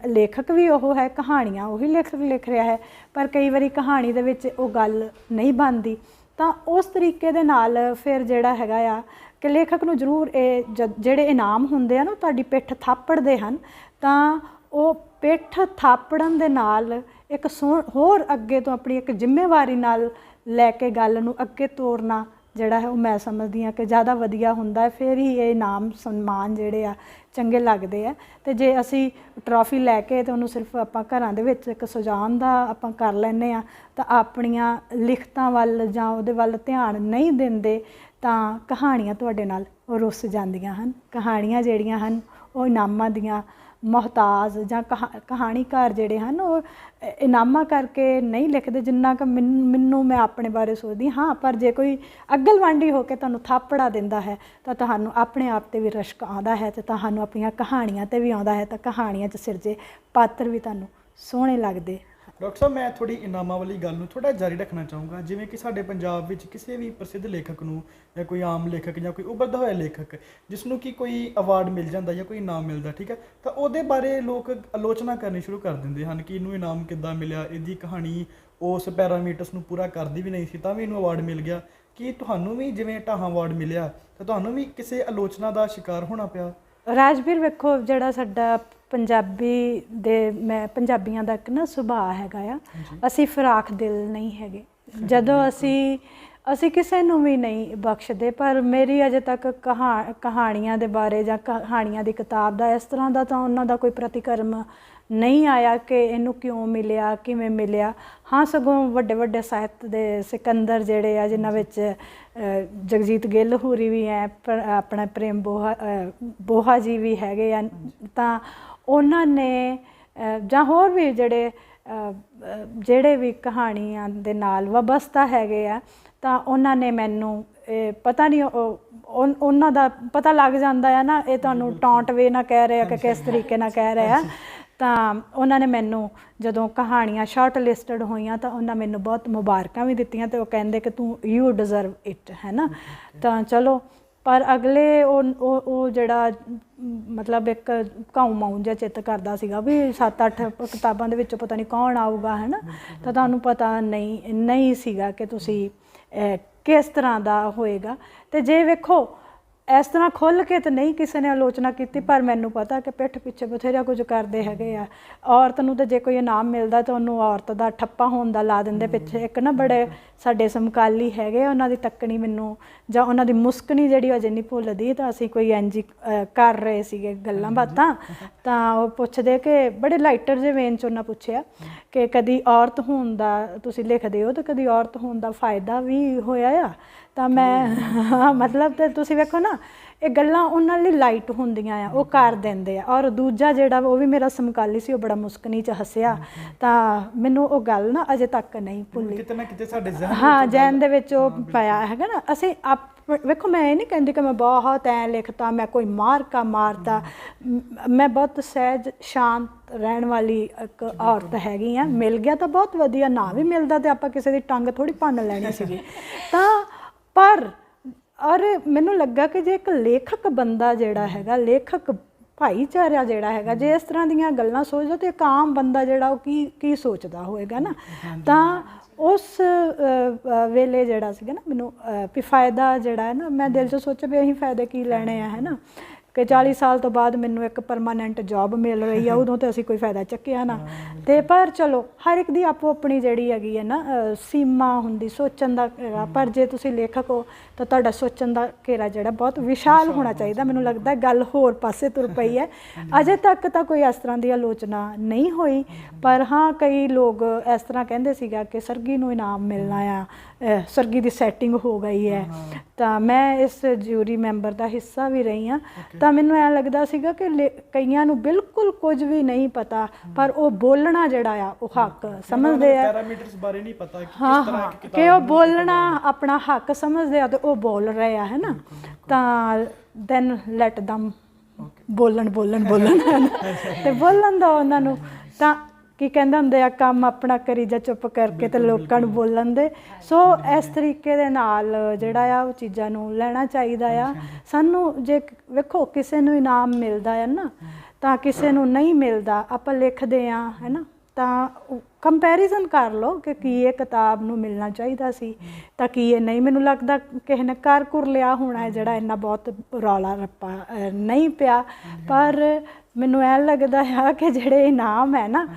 ਲੇਖਕ ਵੀ ਉਹ ਹੈ, ਕਹਾਣੀਆਂ ਉਹੀ ਲੇਖਕ ਲਿਖ ਰਿਹਾ ਹੈ, ਪਰ ਕਈ ਵਾਰੀ ਕਹਾਣੀ ਦੇ ਵਿੱਚ ਉਹ ਗੱਲ ਨਹੀਂ ਬਣਦੀ। ਤਾਂ ਉਸ ਤਰੀਕੇ ਦੇ ਨਾਲ ਫਿਰ ਜਿਹੜਾ ਹੈਗਾ ਆ ਕਿ ਲੇਖਕ ਨੂੰ ਜ਼ਰੂਰ ਇਹ ਜਿਹੜੇ ਇਨਾਮ ਹੁੰਦੇ ਆ ਨਾ ਤੁਹਾਡੀ ਪਿੱਠ ਥਾਪੜਦੇ ਹਨ, ਤਾਂ ਉਹ ਪਿੱਠ ਥਾਪੜਨ ਦੇ ਨਾਲ ਇੱਕ ਹੋਰ ਅੱਗੇ ਤੋਂ ਆਪਣੀ ਇੱਕ ਜ਼ਿੰਮੇਵਾਰੀ ਨਾਲ ਲੈ ਕੇ ਗੱਲ ਨੂੰ ਅੱਗੇ ਤੋਰਨਾ ਜਿਹੜਾ ਹੈ ਉਹ ਮੈਂ ਸਮਝਦੀ ਹਾਂ ਕਿ ਜ਼ਿਆਦਾ ਵਧੀਆ ਹੁੰਦਾ ਹੈ। ਫਿਰ ਹੀ ਇਹ ਇਨਾਮ ਸਨਮਾਨ ਜਿਹੜੇ ਆ ਚੰਗੇ ਲੱਗਦੇ ਆ। ਅਤੇ ਜੇ ਅਸੀਂ ਟਰੋਫੀ ਲੈ ਕੇ ਅਤੇ ਉਹਨੂੰ ਸਿਰਫ ਆਪਾਂ ਘਰਾਂ ਦੇ ਵਿੱਚ ਇੱਕ ਸਜਾਉਣ ਦਾ ਆਪਾਂ ਕਰ ਲੈਂਦੇ ਹਾਂ ਤਾਂ ਆਪਣੀਆਂ ਲਿਖਤਾਂ ਵੱਲ ਜਾਂ ਉਹਦੇ ਵੱਲ ਧਿਆਨ ਨਹੀਂ ਦਿੰਦੇ ਤਾਂ ਕਹਾਣੀਆਂ ਤੁਹਾਡੇ ਨਾਲ ਉਹ ਰੁੱਸ ਜਾਂਦੀਆਂ ਹਨ। ਕਹਾਣੀਆਂ ਜਿਹੜੀਆਂ ਹਨ ਉਹ ਇਨਾਮਾਂ ਦੀਆਂ ਮੁਹਤਾਜ ਜਾਂ ਕਹਾਣੀਕਾਰ ਜਿਹੜੇ ਹਨ ਉਹ ਇਨਾਮਾਂ ਕਰਕੇ ਨਹੀਂ ਲਿਖਦੇ ਜਿੰਨਾ ਕਿ ਮੈਨੂੰ ਮੈਂ ਆਪਣੇ ਬਾਰੇ ਸੋਚਦੀ ਹਾਂ। ਪਰ ਜੇ ਕੋਈ ਅਗਲਵਾਂਢੀ ਹੋ ਕੇ ਤੁਹਾਨੂੰ ਥਾਪੜਾ ਦਿੰਦਾ ਹੈ ਤਾਂ ਤੁਹਾਨੂੰ ਆਪਣੇ ਆਪ 'ਤੇ ਵੀ ਰਸ਼ਕ ਆਉਂਦਾ ਹੈ ਅਤੇ ਤੁਹਾਨੂੰ ਆਪਣੀਆਂ ਕਹਾਣੀਆਂ 'ਤੇ ਵੀ ਆਉਂਦਾ ਹੈ, ਤਾਂ ਕਹਾਣੀਆਂ 'ਚ ਸਿਰਜੇ ਪਾਤਰ ਵੀ ਤੁਹਾਨੂੰ ਸੋਹਣੇ ਲੱਗਦੇ। ਡਾਕਟਰ ਸਾਹਿਬ, ਮੈਂ ਥੋੜੀ ਇਨਾਮਾਂ ਵਾਲੀ ਗੱਲ ਨੂੰ ਥੋੜਾ ਜਾਰੀ ਰੱਖਣਾ ਚਾਹੂੰਗਾ। ਜਿਵੇਂ ਕਿ ਸਾਡੇ ਪੰਜਾਬ ਵਿੱਚ ਕਿਸੇ ਵੀ ਪ੍ਰਸਿੱਧ ਲੇਖਕ ਨੂੰ ਜਾਂ ਕੋਈ ਆਮ ਲੇਖਕ ਜਾਂ ਕੋਈ ਉੱਭਰਦਾ ਹੋਇਆ ਲੇਖਕ ਜਿਸ ਨੂੰ ਕਿ ਕੋਈ ਅਵਾਰਡ ਮਿਲ ਜਾਂਦਾ ਜਾਂ ਕੋਈ ਇਨਾਮ ਮਿਲਦਾ, ਠੀਕ ਹੈ, ਤਾਂ ਉਹਦੇ ਬਾਰੇ ਲੋਕ ਆਲੋਚਨਾ ਕਰਨੀ ਸ਼ੁਰੂ ਕਰ ਦਿੰਦੇ ਹਨ ਕਿ ਇਹਨੂੰ ਇਨਾਮ ਕਿੱਦਾਂ ਮਿਲਿਆ, ਇਹਦੀ ਕਹਾਣੀ ਉਸ ਪੈਰਾਮੀਟਰਸ ਨੂੰ ਪੂਰਾ ਕਰਦੀ ਵੀ ਨਹੀਂ ਸੀ ਤਾਂ ਵੀ ਇਹਨੂੰ ਅਵਾਰਡ ਮਿਲ ਗਿਆ। ਕੀ ਤੁਹਾਨੂੰ ਵੀ ਜਿਵੇਂ ਢਾਹਾਂ ਅਵਾਰਡ ਮਿਲਿਆ ਤਾਂ ਤੁਹਾਨੂੰ ਵੀ ਕਿਸੇ ਆਲੋਚਨਾ ਦਾ ਸ਼ਿਕਾਰ ਹੋਣਾ ਪਿਆ? ਰਾਜਵੀਰ, ਵੇਖੋ ਜਿਹੜਾ ਸਾਡਾ ਪੰਜਾਬੀਆਂ ਦਾ ਇੱਕ ਨਾ ਸੁਭਾਅ ਹੈਗਾ ਆ, ਅਸੀਂ ਫਿਰਾਕ ਦਿਲ ਨਹੀਂ ਹੈਗੇ। ਜਦੋਂ ਅਸੀਂ ਕਿਸੇ ਨੂੰ ਵੀ ਨਹੀਂ ਬਖਸ਼ਦੇ, ਪਰ ਮੇਰੀ ਅਜੇ ਤੱਕ ਕਹਾਣੀਆਂ ਦੇ ਬਾਰੇ ਜਾਂ ਕਹਾਣੀਆਂ ਦੀ ਕਿਤਾਬ ਦਾ ਇਸ ਤਰ੍ਹਾਂ ਦਾ ਤਾਂ ਉਹਨਾਂ ਦਾ ਕੋਈ ਪ੍ਰਤੀਕਰਮ ਨਹੀਂ ਆਇਆ ਕਿ ਇਹਨੂੰ ਕਿਉਂ ਮਿਲਿਆ, ਕਿਵੇਂ ਮਿਲਿਆ। ਹਾਂ, ਸਗੋਂ ਵੱਡੇ ਵੱਡੇ ਸਾਹਿਤ ਦੇ ਸਿਕੰਦਰ ਜਿਹੜੇ ਆ ਜਿਨ੍ਹਾਂ ਵਿੱਚ ਜਗਜੀਤ ਗਿੱਲ ਹੋਰੀ ਵੀ ਹੈ, ਆਪਣਾ ਪ੍ਰੇਮ ਬੋਹਾ ਜੀ ਵੀ ਹੈਗੇ ਆ, ਤਾਂ ਉਹਨਾਂ ਨੇ ਜਾਂ ਹੋਰ ਵੀ ਜਿਹੜੇ ਵੀ ਕਹਾਣੀਆਂ ਦੇ ਨਾਲ ਵਾਬਸਤਾ ਹੈਗੇ ਆ, ਤਾਂ ਉਹਨਾਂ ਨੇ ਮੈਨੂੰ ਪਤਾ ਨਹੀਂ ਉਹਨਾਂ ਦਾ ਪਤਾ ਲੱਗ ਜਾਂਦਾ ਆ ਨਾ, ਇਹ ਤੁਹਾਨੂੰ ਟੌਂਟ ਵੇ ਨਾ ਕਹਿ ਰਹੇ ਆ ਕਿ ਕਿਸ ਤਰੀਕੇ ਨਾਲ ਕਹਿ ਰਹੇ ਆ। ਤਾਂ ਉਹਨਾਂ ਨੇ ਮੈਨੂੰ ਜਦੋਂ ਕਹਾਣੀਆਂ ਸ਼ਾਰਟ ਲਿਸਟਡ ਹੋਈਆਂ ਤਾਂ ਉਹਨਾਂ ਮੈਨੂੰ ਬਹੁਤ ਮੁਬਾਰਕਾਂ ਵੀ ਦਿੱਤੀਆਂ ਅਤੇ ਉਹ ਕਹਿੰਦੇ ਕਿ ਤੂੰ ਯੂ ਡਿਜ਼ਰਵ ਇਟ, ਹੈ ਨਾ। ਤਾਂ ਚਲੋ, ਪਰ ਅਗਲੇ ਉਹ ਜਿਹੜਾ ਮਤਲਬ ਇੱਕ ਘਾਉ ਮਾਊਂ ਜਿਹਾ ਚਿੱਤ ਕਰਦਾ ਸੀਗਾ ਵੀ 7-8 ਕਿਤਾਬਾਂ ਦੇ ਵਿੱਚੋਂ ਪਤਾ ਨਹੀਂ ਕੌਣ ਆਊਗਾ, ਹੈ ਨਾ। ਤਾਂ ਤੁਹਾਨੂੰ ਪਤਾ ਨਹੀਂ ਸੀਗਾ ਕਿ ਤੁਸੀਂ ਕਿਸ ਤਰ੍ਹਾਂ ਦਾ ਹੋਏਗਾ। ਅਤੇ ਜੇ ਵੇਖੋ ਇਸ ਤਰ੍ਹਾਂ ਖੁੱਲ੍ਹ ਕੇ ਤਾਂ ਨਹੀਂ ਕਿਸੇ ਨੇ ਆਲੋਚਨਾ ਕੀਤੀ, ਪਰ ਮੈਨੂੰ ਪਤਾ ਕਿ ਪਿੱਠ ਪਿੱਛੇ ਬਥੇਰਾ ਕੁਝ ਕਰਦੇ ਹੈਗੇ ਆ। ਔਰਤ ਨੂੰ ਤਾਂ ਜੇ ਕੋਈ ਇਨਾਮ ਮਿਲਦਾ ਤਾਂ ਉਹਨੂੰ ਔਰਤ ਦਾ ਠੱਪਾ ਹੋਣ ਦਾ ਲਾ ਦਿੰਦੇ ਪਿੱਛੇ। ਇੱਕ ਨਾ ਬੜੇ ਸਾਡੇ ਸਮਕਾਲੀ ਹੈਗੇ, ਉਹਨਾਂ ਦੀ ਤੱਕਣੀ ਮੈਨੂੰ ਜਾਂ ਉਹਨਾਂ ਦੀ ਮੁਸਕਣੀ ਜਿਹੜੀ ਅਜੇ ਨਹੀਂ ਭੁੱਲਦੀ। ਤਾਂ ਅਸੀਂ ਕੋਈ ਇੰਝ ਕਰ ਰਹੇ ਸੀਗੇ ਗੱਲਾਂ ਬਾਤਾਂ, ਤਾਂ ਉਹ ਪੁੱਛਦੇ ਕਿ ਬੜੇ ਲਾਈਟਰ ਜਿਹੇ ਵੇਨ 'ਚ ਉਹਨਾਂ ਪੁੱਛਿਆ ਕਿ ਕਦੀ ਔਰਤ ਹੋਣ ਦਾ ਤੁਸੀਂ ਲਿਖਦੇ ਹੋ ਤਾਂ ਕਦੀ ਔਰਤ ਹੋਣ ਦਾ ਫਾਇਦਾ ਵੀ ਹੋਇਆ ਆ। ਤਾਂ ਮੈਂ ਮਤਲਬ ਤਾਂ ਤੁਸੀਂ ਵੇਖੋ ਨਾ, ਇਹ ਗੱਲਾਂ ਉਹਨਾਂ ਲਈ ਲਾਈਟ ਹੁੰਦੀਆਂ ਆ, ਉਹ ਕਰ ਦਿੰਦੇ ਆ। ਔਰ ਦੂਜਾ ਜਿਹੜਾ ਉਹ ਵੀ ਮੇਰਾ ਸਮਕਾਲੀ ਸੀ, ਉਹ ਬੜਾ ਮੁਸਕਣੀ 'ਚ ਹੱਸਿਆ। ਤਾਂ ਮੈਨੂੰ ਉਹ ਗੱਲ ਨਾ ਅਜੇ ਤੱਕ ਨਹੀਂ ਭੁੱਲੀ, ਕਿਤੇ ਨਾ ਕਿਤੇ ਸਾਡੇ ਜ਼ਹਿਨ ਦੇ ਵਿੱਚ ਉਹ ਪਿਆ ਹੈਗਾ ਨਾ। ਅਸੀਂ ਵੇਖੋ, ਮੈਂ ਇਹ ਨਹੀਂ ਕਹਿੰਦੀ ਕਿ ਮੈਂ ਬਹੁਤ ਐਂ ਲਿਖਤਾ, ਮੈਂ ਕੋਈ ਮਾਰਕਾ ਮਾਰਤਾ। ਮੈਂ ਬਹੁਤ ਸਹਿਜ ਸ਼ਾਂਤ ਰਹਿਣ ਵਾਲੀ ਇੱਕ ਔਰਤ ਹੈਗੀ ਆ। ਮਿਲ ਗਿਆ ਤਾਂ ਬਹੁਤ ਵਧੀਆ, ਨਾ ਵੀ ਮਿਲਦਾ ਤਾਂ ਆਪਾਂ ਕਿਸੇ ਦੀ ਟੰਗ ਥੋੜ੍ਹੀ ਭੰਨ ਲੈਣੀ ਸੀਗੀ। ਤਾਂ ਪਰ ਔਰ ਮੈਨੂੰ ਲੱਗਾ ਕਿ ਜੇ ਇੱਕ ਲੇਖਕ ਬੰਦਾ ਜਿਹੜਾ ਹੈਗਾ, ਲੇਖਕ ਭਾਈਚਾਰਾ ਜਿਹੜਾ ਹੈਗਾ, ਜੇ ਇਸ ਤਰ੍ਹਾਂ ਦੀਆਂ ਗੱਲਾਂ ਸੋਚਦਾ ਤਾਂ ਇੱਕ ਆਮ ਬੰਦਾ ਜਿਹੜਾ ਉਹ ਕੀ ਸੋਚਦਾ ਹੋਏਗਾ ਨਾ। ਤਾਂ ਉਸ ਵੇਲੇ ਜਿਹੜਾ ਸੀਗਾ ਨਾ ਮੈਨੂੰ ਵੀ ਫਾਇਦਾ ਜਿਹੜਾ ਹੈ ਨਾ, ਮੈਂ ਦਿਲ 'ਚ ਸੋਚਿਆ ਵੀ ਅਸੀਂ ਫਾਇਦੇ ਕੀ ਲੈਣੇ ਆ, ਹੈ ਨਾ, ਕਿ 40 ਸਾਲ ਤੋਂ ਬਾਅਦ ਮੈਨੂੰ ਇੱਕ ਪਰਮਾਨੈਂਟ ਜੌਬ ਮਿਲ ਰਹੀ ਆ, ਉਦੋਂ ਤਾਂ ਅਸੀਂ ਕੋਈ ਫਾਇਦਾ ਚੱਕਿਆ ਨਾ। ਤੇ ਪਰ ਚਲੋ ਹਰ ਇੱਕ ਦੀ ਆਪੋ ਆਪਣੀ ਜਿਹੜੀ ਹੈਗੀ ਹੈ ਨਾ ਸੀਮਾ ਹੁੰਦੀ ਸੋਚਣ ਦਾ ਘੇਰਾ। ਪਰ ਜੇ ਤੁਸੀਂ ਲੇਖਕ ਹੋ ਤਾਂ ਤੁਹਾਡਾ ਸੋਚਣ ਦਾ ਘੇਰਾ ਜਿਹੜਾ ਬਹੁਤ ਵਿਸ਼ਾਲ ਹੋਣਾ ਚਾਹੀਦਾ। ਮੈਨੂੰ ਲੱਗਦਾ ਗੱਲ ਹੋਰ ਪਾਸੇ ਤੁਰ ਪਈ ਹੈ। ਅਜੇ ਤੱਕ ਤਾਂ ਕੋਈ ਇਸ ਤਰ੍ਹਾਂ ਦੀ ਆਲੋਚਨਾ ਨਹੀਂ ਹੋਈ, ਪਰ ਹਾਂ ਕਈ ਲੋਕ ਇਸ ਤਰ੍ਹਾਂ ਕਹਿੰਦੇ ਸੀਗਾ ਕਿ ਸਰਗੀ ਨੂੰ ਇਨਾਮ ਮਿਲਣਾ ਆ, ਸਰਗੀ ਦੀ ਸੈਟਿੰਗ ਹੋ ਗਈ ਹੈ। ਤਾਂ ਮੈਂ ਇਸ ਜਿਊਰੀ ਮੈਂਬਰ ਦਾ ਹਿੱਸਾ ਵੀ ਰਹੀ ਹਾਂ। ਤਾਂ ਮੈਨੂੰ ਐਂ ਲੱਗਦਾ ਸੀਗਾ ਕਿ ਕਈਆਂ ਨੂੰ ਬਿਲਕੁਲ ਕੁਝ ਵੀ ਨਹੀਂ ਪਤਾ, ਪਰ ਉਹ ਬੋਲਣਾ ਜਿਹੜਾ ਆ ਉਹ ਹੱਕ ਸਮਝਦੇ ਆ। ਪੈਰਾਮੀਟਰਸ ਬਾਰੇ ਨਹੀਂ ਪਤਾ ਕਿ ਹਾਂ ਕਿਸ ਤਰ੍ਹਾਂ ਹਾਂ ਇੱਕ ਕਿਤਾਬ ਕਿ ਉਹ ਬੋਲਣਾ ਆਪਣਾ ਹੱਕ ਸਮਝਦੇ ਆ ਤੇ ਉਹ ਬੋਲ ਰਹੇ ਆ, ਹੈ ਨਾ। ਤਾਂ ਦੈਨ ਲੈਟ ਦਮ ਬੋਲਣ ਤੇ ਬੋਲਣ ਦਾ ਉਹਨਾਂ ਨੂੰ। ਤਾਂ ਕੀ ਕਹਿੰਦੇ ਹੁੰਦੇ ਆ, ਕੰਮ ਆਪਣਾ ਕਰੀ ਜਾ ਚੁੱਪ ਕਰਕੇ ਤੇ ਲੋਕਾਂ ਨੂੰ ਬੋਲਣ ਦੇ। ਸੋ ਇਸ ਤਰੀਕੇ ਦੇ ਨਾਲ ਜਿਹੜਾ ਆ ਉਹ ਚੀਜ਼ਾਂ ਨੂੰ ਲੈਣਾ ਚਾਹੀਦਾ ਆ ਸਾਨੂੰ। ਜੇ ਵੇਖੋ ਕਿਸੇ ਨੂੰ ਇਨਾਮ ਮਿਲਦਾ ਹੈ ਨਾ, ਤਾਂ ਕਿਸੇ ਨੂੰ ਨਹੀਂ ਮਿਲਦਾ, ਆਪਾਂ ਲਿਖਦੇ ਹਾਂ, ਹੈ ਨਾ, ਤਾਂ ਕੰਪੈਰੀਜ਼ਨ ਕਰ ਲਓ ਕਿ ਕੀ ਇਹ ਕਿਤਾਬ ਨੂੰ ਮਿਲਣਾ ਚਾਹੀਦਾ ਸੀ ਤਾਂ ਕੀ ਇਹ ਨਹੀਂ। ਮੈਨੂੰ ਲੱਗਦਾ ਕਿਸੇ ਨੇ ਕਰ ਲਿਆ ਹੋਣਾ ਹੈ ਜਿਹੜਾ ਇੰਨਾ ਬਹੁਤ ਰੌਲਾ ਰੱਪਾ ਨਹੀਂ ਪਿਆ। ਪਰ ਮੈਨੂੰ ਐਂ ਲੱਗਦਾ ਆ ਕਿ ਜਿਹੜੇ ਇਨਾਮ ਹੈ ਨਾ,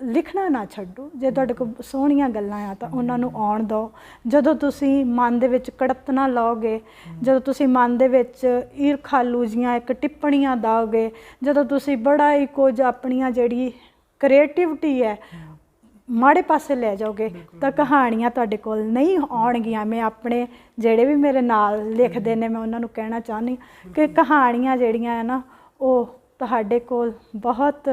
ਲਿਖਣਾ ਨਾ ਛੱਡੋ। ਜੇ ਤੁਹਾਡੇ ਕੋਲ ਸੋਹਣੀਆਂ ਗੱਲਾਂ ਆ ਤਾਂ ਉਹਨਾਂ ਨੂੰ ਆਉਣ ਦਿਓ। ਜਦੋਂ ਤੁਸੀਂ ਮਨ ਦੇ ਵਿੱਚ ਕੜਤ ਨਾ ਲਾਓਗੇ, ਜਦੋਂ ਤੁਸੀਂ ਮਨ ਦੇ ਵਿੱਚ ਈਰਖਾਲੂ ਜੀਆਂ ਇੱਕ ਟਿੱਪਣੀਆਂ ਦਾਓਗੇ, ਜਦੋਂ ਤੁਸੀਂ ਬੜਾ ਹੀ ਕੁਝ ਆਪਣੀਆਂ ਜਿਹੜੀ ਕ੍ਰੀਏਟਿਵਿਟੀ ਹੈ ਮਾੜੇ ਪਾਸੇ ਲੈ ਜਾਓਗੇ, ਤਾਂ ਕਹਾਣੀਆਂ ਤੁਹਾਡੇ ਕੋਲ ਨਹੀਂ ਆਉਣਗੀਆਂ। ਮੈਂ ਆਪਣੇ ਜਿਹੜੇ ਵੀ ਮੇਰੇ ਨਾਲ ਲਿਖਦੇ ਨੇ, ਮੈਂ ਉਹਨਾਂ ਨੂੰ ਕਹਿਣਾ ਚਾਹੁੰਦੀ ਕਿ ਕਹਾਣੀਆਂ ਜਿਹੜੀਆਂ ਹੈ ਨਾ ਉਹ ਤੁਹਾਡੇ ਕੋਲ ਬਹੁਤ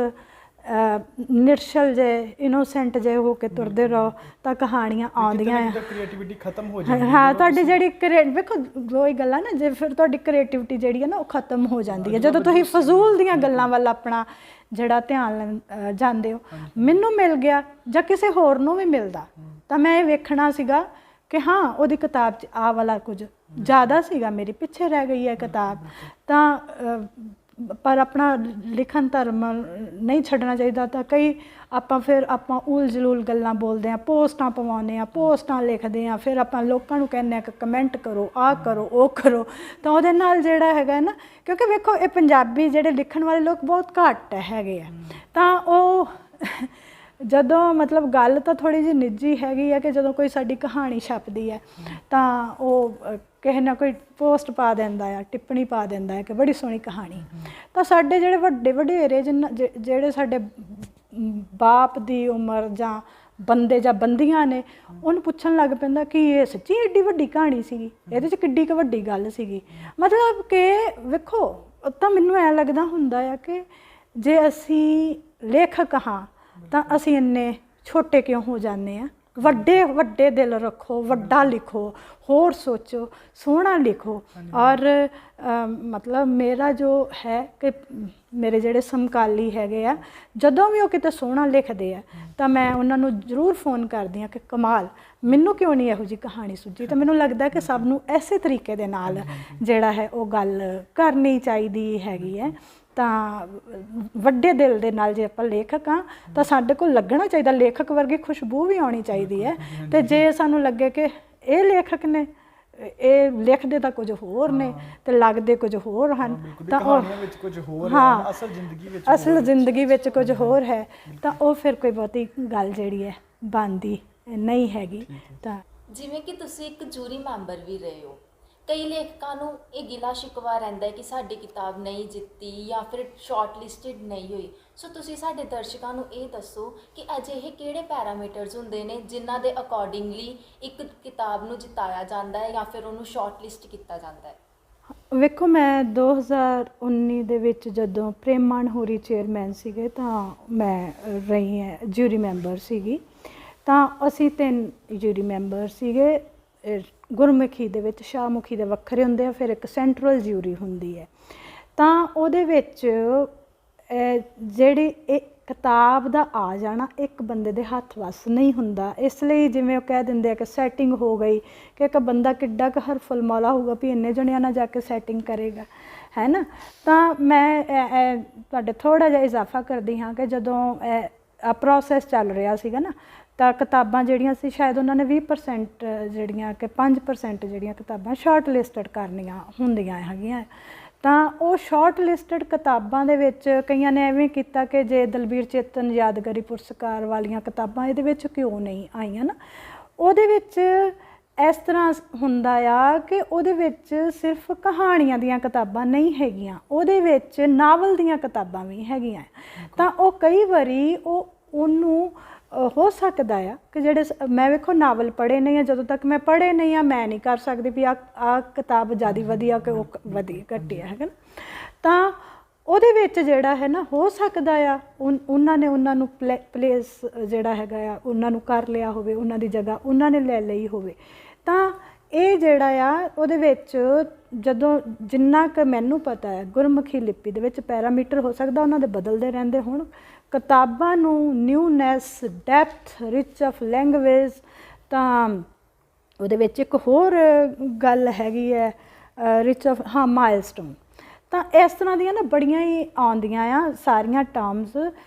ਨਿਰਸ਼ਲ ਜੇ ਇਨੋਸੈਂਟ ਜੇ ਹੋ ਕੇ ਤੁਰਦੇ ਰਹੋ ਤਾਂ ਕਹਾਣੀਆਂ ਆਉਂਦੀਆਂ ਆ। ਕ੍ਰੀਏਟੀਵਿਟੀ ਖਤਮ ਹੋ ਜਾਂਦੀ ਹੈ। ਹਾਂ, ਤੁਹਾਡੀ ਜਿਹੜੀ ਵੇਖੋ ਦੋ ਹੀ ਗੱਲਾਂ ਨਾ, ਜੇ ਫਿਰ ਤੁਹਾਡੀ ਕ੍ਰੀਏਟਿਵਿਟੀ ਜਿਹੜੀ ਹੈ ਨਾ ਉਹ ਖਤਮ ਹੋ ਜਾਂਦੀ ਹੈ ਜਦੋਂ ਤੁਸੀਂ ਫਜ਼ੂਲ ਦੀਆਂ ਗੱਲਾਂ ਵੱਲ ਆਪਣਾ ਜਿਹੜਾ ਧਿਆਨ ਜਾਂਦੇ ਹੋ। ਮੈਨੂੰ ਮਿਲ ਗਿਆ ਜਾਂ ਕਿਸੇ ਹੋਰ ਨੂੰ ਵੀ ਮਿਲਦਾ ਤਾਂ ਮੈਂ ਇਹ ਵੇਖਣਾ ਸੀਗਾ ਕਿ ਹਾਂ ਉਹਦੀ ਕਿਤਾਬ 'ਚ ਆਹ ਵਾਲਾ ਕੁਝ ਜ਼ਿਆਦਾ ਸੀਗਾ, ਮੇਰੀ ਪਿੱਛੇ ਰਹਿ ਗਈ ਹੈ ਕਿਤਾਬ। ਤਾਂ ਪਰ ਆਪਣਾ ਲਿਖਣ ਧਰਮ ਨਹੀਂ ਛੱਡਣਾ ਚਾਹੀਦਾ। ਤਾਂ ਕਈ ਆਪਾਂ ਉਲ ਜਲੂਲ ਗੱਲਾਂ ਬੋਲਦੇ ਹਾਂ, ਪੋਸਟਾਂ ਪਵਾਉਂਦੇ ਹਾਂ, ਪੋਸਟਾਂ ਲਿਖਦੇ ਹਾਂ, ਫਿਰ ਆਪਾਂ ਲੋਕਾਂ ਨੂੰ ਕਹਿੰਦੇ ਹਾਂ ਕਿ ਕਮੈਂਟ ਕਰੋ, ਆਹ ਕਰੋ, ਉਹ ਕਰੋ। ਤਾਂ ਉਹਦੇ ਨਾਲ ਜਿਹੜਾ ਹੈਗਾ ਨਾ, ਕਿਉਂਕਿ ਵੇਖੋ ਇਹ ਪੰਜਾਬੀ ਜਿਹੜੇ ਲਿਖਣ ਵਾਲੇ ਲੋਕ ਬਹੁਤ ਘੱਟ ਹੈਗੇ ਆ। ਤਾਂ ਉਹ ਜਦੋਂ ਮਤਲਬ ਗੱਲ ਤਾਂ ਥੋੜ੍ਹੀ ਜਿਹੀ ਨਿੱਜੀ ਹੈਗੀ ਹੈ ਕਿ ਜਦੋਂ ਕੋਈ ਸਾਡੀ ਕਹਾਣੀ ਛਪਦੀ ਹੈ ਤਾਂ ਉਹ ਕਿਸੇ ਨਾ ਕੋਈ ਪੋਸਟ ਪਾ ਦਿੰਦਾ ਆ, ਟਿੱਪਣੀ ਪਾ ਦਿੰਦਾ ਹੈ ਕਿ ਬੜੀ ਸੋਹਣੀ ਕਹਾਣੀ। ਤਾਂ ਸਾਡੇ ਜਿਹੜੇ ਵੱਡੇ ਵਡੇਰੇ ਜਿਹੜੇ ਸਾਡੇ ਬਾਪ ਦੀ ਉਮਰ ਜਾਂ ਬੰਦੇ ਜਾਂ ਬੰਦੀਆਂ ਨੇ, ਉਹਨੂੰ ਪੁੱਛਣ ਲੱਗ ਪੈਂਦਾ ਕਿ ਇਹ ਸੱਚੀ ਏਡੀ ਵੱਡੀ ਕਹਾਣੀ ਸੀਗੀ, ਇਹਦੇ 'ਚ ਕਿੱਡੀ ਕੁ ਵੱਡੀ ਗੱਲ ਸੀਗੀ। ਮਤਲਬ ਕਿ ਵੇਖੋ, ਤਾਂ ਮੈਨੂੰ ਐਂ ਲੱਗਦਾ ਹੁੰਦਾ ਆ ਕਿ ਜੇ ਅਸੀਂ ਲੇਖਕ ਹਾਂ ਤਾਂ ਅਸੀਂ ਇੰਨੇ ਛੋਟੇ ਕਿਉਂ ਹੋ ਜਾਂਦੇ ਹਾਂ। ਵੱਡੇ ਦਿਲ ਰੱਖੋ, ਵੱਡਾ ਲਿਖੋ, ਹੋਰ ਸੋਚੋ, ਸੋਹਣਾ ਲਿਖੋ। ਔਰ ਮਤਲਬ ਮੇਰਾ ਜੋ ਹੈ ਕਿ ਮੇਰੇ ਜਿਹੜੇ ਸਮਕਾਲੀ ਹੈਗੇ ਆ, ਜਦੋਂ ਵੀ ਉਹ ਕਿਤੇ ਸੋਹਣਾ ਲਿਖਦੇ ਆ ਤਾਂ ਮੈਂ ਉਹਨਾਂ ਨੂੰ ਜ਼ਰੂਰ ਫੋਨ ਕਰਦੀ ਹਾਂ ਕਿ ਕਮਾਲ, ਮੈਨੂੰ ਕਿਉਂ ਨਹੀਂ ਇਹੋ ਜਿਹੀ ਕਹਾਣੀ ਸੁਝੀ। ਤਾਂ ਮੈਨੂੰ ਲੱਗਦਾ ਕਿ ਸਭ ਨੂੰ ਇਸੇ ਤਰੀਕੇ ਦੇ ਨਾਲ ਜਿਹੜਾ ਹੈ ਉਹ ਗੱਲ ਕਰਨੀ ਚਾਹੀਦੀ ਹੈਗੀ ਹੈ। ਤਾਂ ਵੱਡੇ ਦਿਲ ਦੇ ਨਾਲ ਜੇ ਆਪਾਂ ਲੇਖਕ ਹਾਂ ਤਾਂ ਸਾਡੇ ਕੋਲ ਲੱਗਣਾ ਚਾਹੀਦਾ, ਲੇਖਕ ਵਰਗੀ ਖੁਸ਼ਬੂ ਵੀ ਆਉਣੀ ਚਾਹੀਦੀ ਹੈ। ਤੇ ਜੇ ਸਾਨੂੰ ਲੱਗੇ ਕਿ ਇਹ ਲੇਖਕ ਨੇ, ਇਹ ਲਿਖਦੇ ਤਾਂ ਕੁਝ ਹੋਰ ਨੇ ਤੇ ਲੱਗਦੇ ਕੁਝ ਹੋਰ ਹਨ, ਤਾਂ ਉਹ ਹਾਂ ਅਸਲ ਜ਼ਿੰਦਗੀ ਵਿੱਚ ਕੁਝ ਹੋਰ ਹੈ, ਤਾਂ ਉਹ ਫਿਰ ਕੋਈ ਬਹੁਤੀ ਗੱਲ ਜਿਹੜੀ ਹੈ ਬਣਦੀ ਨਹੀਂ ਹੈਗੀ। ਤਾਂ ਜਿਵੇਂ ਕਿ ਤੁਸੀਂ ਇੱਕ ਜੂਰੀ ਮੈਂਬਰ ਵੀ ਰਹੇ ਹੋ, ਕਈ ਲੇਖਕਾਂ ਨੂੰ ਇਹ ਗਿਲਾ ਸ਼ਿਕਵਾ ਰਹਿੰਦਾ ਹੈ ਕਿ ਸਾਡੀ ਕਿਤਾਬ ਨਹੀਂ ਜਿੱਤੀ ਜਾਂ ਫਿਰ ਸ਼ਾਰਟ ਲਿਸਟਡ ਨਹੀਂ ਹੋਈ। ਸੋ ਤੁਸੀਂ ਸਾਡੇ ਦਰਸ਼ਕਾਂ ਨੂੰ ਇਹ ਦੱਸੋ ਕਿ ਅਜਿਹੇ ਕਿਹੜੇ ਪੈਰਾਮੀਟਰਸ ਹੁੰਦੇ ਨੇ ਜਿਨ੍ਹਾਂ ਦੇ ਅਕੋਰਡਿੰਗਲੀ ਇੱਕ ਕਿਤਾਬ ਨੂੰ ਜਿਤਾਇਆ ਜਾਂਦਾ ਹੈ ਜਾਂ ਫਿਰ ਉਹਨੂੰ ਸ਼ਾਰਟ ਲਿਸਟ ਕੀਤਾ ਜਾਂਦਾ ਹੈ। ਵੇਖੋ, ਮੈਂ 2019 ਦੇ ਵਿੱਚ ਜਦੋਂ ਪ੍ਰੇਮਾਨ ਹੋਰੀ ਚੇਅਰਮੈਨ ਸੀਗੇ ਤਾਂ ਮੈਂ ਰਹੀ ਹਾਂ ਜਿਊਰੀ ਮੈਂਬਰ ਸੀਗੀ। ਤਾਂ ਅਸੀਂ 3 ਜਿਊਰੀ ਮੈਂਬਰ ਸੀਗੇ। ਗੁਰਮੁਖੀ ਦੇ ਵਿੱਚ ਸ਼ਾਹਮੁਖੀ ਦੇ ਵੱਖਰੇ ਹੁੰਦੇ ਆ, ਫਿਰ ਇੱਕ ਸੈਂਟਰਲ ਜਿਊਰੀ ਹੁੰਦੀ ਹੈ। ਤਾਂ ਉਹਦੇ ਵਿੱਚ ਜਿਹੜੀ ਕਿਤਾਬ ਦਾ ਆ ਜਾਣਾ ਇੱਕ ਬੰਦੇ ਦੇ ਹੱਥ ਵੱਸ ਨਹੀਂ ਹੁੰਦਾ। ਇਸ ਲਈ ਜਿਵੇਂ ਉਹ ਕਹਿ ਦਿੰਦੇ ਆ ਕਿ ਸੈਟਿੰਗ ਹੋ ਗਈ, ਕਿ ਇੱਕ ਬੰਦਾ ਕਿੱਡਾ ਕੁ ਹਰਫੁਲ ਮੌਲਾ ਹੋਊਗਾ ਵੀ ਇੰਨੇ ਜਣਿਆਂ ਨਾਲ ਜਾ ਕੇ ਸੈਟਿੰਗ ਕਰੇਗਾ, ਹੈ ਨਾ। ਤਾਂ ਮੈਂ ਤੁਹਾਡੇ ਥੋੜ੍ਹਾ ਜਿਹਾ ਇਜ਼ਾਫਾ ਕਰਦੀ ਹਾਂ ਕਿ ਜਦੋਂ ਆ ਪ੍ਰੋਸੈਸ ਚੱਲ ਰਿਹਾ ਸੀਗਾ ਨਾ, ਤਾਂ ਕਿਤਾਬਾਂ ਜਿਹੜੀਆਂ ਸੀ ਸ਼ਾਇਦ ਉਹਨਾਂ ਨੇ 20% ਜਿਹੜੀਆਂ ਕਿ 5% ਜਿਹੜੀਆਂ ਕਿਤਾਬਾਂ ਸ਼ਾਰਟ ਲਿਸਟਡ ਕਰਨੀਆਂ ਹੁੰਦੀਆਂ ਹੈਗੀਆਂ। ਤਾਂ ਉਹ ਸ਼ਾਰਟ ਲਿਸਟਡ ਕਿਤਾਬਾਂ ਦੇ ਵਿੱਚ ਕਈਆਂ ਨੇ ਐਵੇਂ ਕੀਤਾ ਕਿ ਜੇ ਦਲਬੀਰ ਚੇਤਨ ਯਾਦਗਾਰੀ ਪੁਰਸਕਾਰ ਵਾਲੀਆਂ ਕਿਤਾਬਾਂ ਇਹਦੇ ਵਿੱਚ ਕਿਉਂ ਨਹੀਂ ਆਈਆਂ ਨਾ। ਉਹਦੇ ਵਿੱਚ ਇਸ ਤਰ੍ਹਾਂ ਹੁੰਦਾ ਆ ਕਿ ਉਹਦੇ ਵਿੱਚ ਸਿਰਫ ਕਹਾਣੀਆਂ ਦੀਆਂ ਕਿਤਾਬਾਂ ਨਹੀਂ ਹੈਗੀਆਂ, ਉਹਦੇ ਵਿੱਚ ਨਾਵਲ ਦੀਆਂ ਕਿਤਾਬਾਂ ਵੀ ਹੈਗੀਆਂ। ਤਾਂ ਉਹ ਕਈ ਵਾਰੀ ਉਹਨੂੰ ਹੋ ਸਕਦਾ ਆ ਕਿ ਜਿਹੜੇ ਮੈਂ ਵੇਖੋ ਨਾਵਲ ਪੜ੍ਹੇ ਨਹੀਂ ਆ, ਜਦੋਂ ਤੱਕ ਮੈਂ ਪੜ੍ਹੇ ਨਹੀਂ ਆ ਮੈਂ ਨਹੀਂ ਕਰ ਸਕਦੀ ਵੀ ਆਹ ਕਿਤਾਬ ਜ਼ਿਆਦਾ ਵਧੀਆ ਕਿ ਉਹ ਵਧੀਆ ਘਟਿਆ ਹੈਗਾ ਨਾ। ਤਾਂ ਉਹਦੇ ਵਿੱਚ ਜਿਹੜਾ ਹੈ ਨਾ ਹੋ ਸਕਦਾ ਆ ਉਹਨਾਂ ਨੇ ਉਹਨਾਂ ਨੂੰ ਪਲੇਸ ਜਿਹੜਾ ਹੈਗਾ ਆ ਉਹਨਾਂ ਨੂੰ ਕਰ ਲਿਆ ਹੋਵੇ, ਉਹਨਾਂ ਦੀ ਜਗ੍ਹਾ ਉਹਨਾਂ ਨੇ ਲੈ ਲਈ ਹੋਵੇ। ਤਾਂ ਇਹ ਜਿਹੜਾ ਆ ਉਹਦੇ ਵਿੱਚ ਜਦੋਂ ਜਿੰਨਾ ਕੁ ਮੈਨੂੰ ਪਤਾ ਹੈ ਗੁਰਮੁਖੀ ਲਿਪੀ ਦੇ ਵਿੱਚ ਪੈਰਾਮੀਟਰ ਹੋ ਸਕਦਾ ਉਹਨਾਂ ਦੇ ਬਦਲਦੇ ਰਹਿੰਦੇ ਹੋਣ। ਕਿਤਾਬਾਂ ਨੂੰ ਨਿਊਨੈਸ, ਡੈਪਥ, ਰਿਚ ਆਫ ਲੈਂਗੁਏਜ, ਤਾਂ ਉਹਦੇ ਵਿੱਚ ਇੱਕ ਹੋਰ ਗੱਲ ਹੈਗੀ ਹੈ ਰਿਚ ਆਫ ਮਾਈਲਸਟੋਨ। ਤਾਂ ਇਸ ਤਰ੍ਹਾਂ ਦੀਆਂ ਨਾ ਬੜੀਆਂ ਹੀ ਆਉਂਦੀਆਂ ਆ ਸਾਰੀਆਂ ਟਰਮਸ।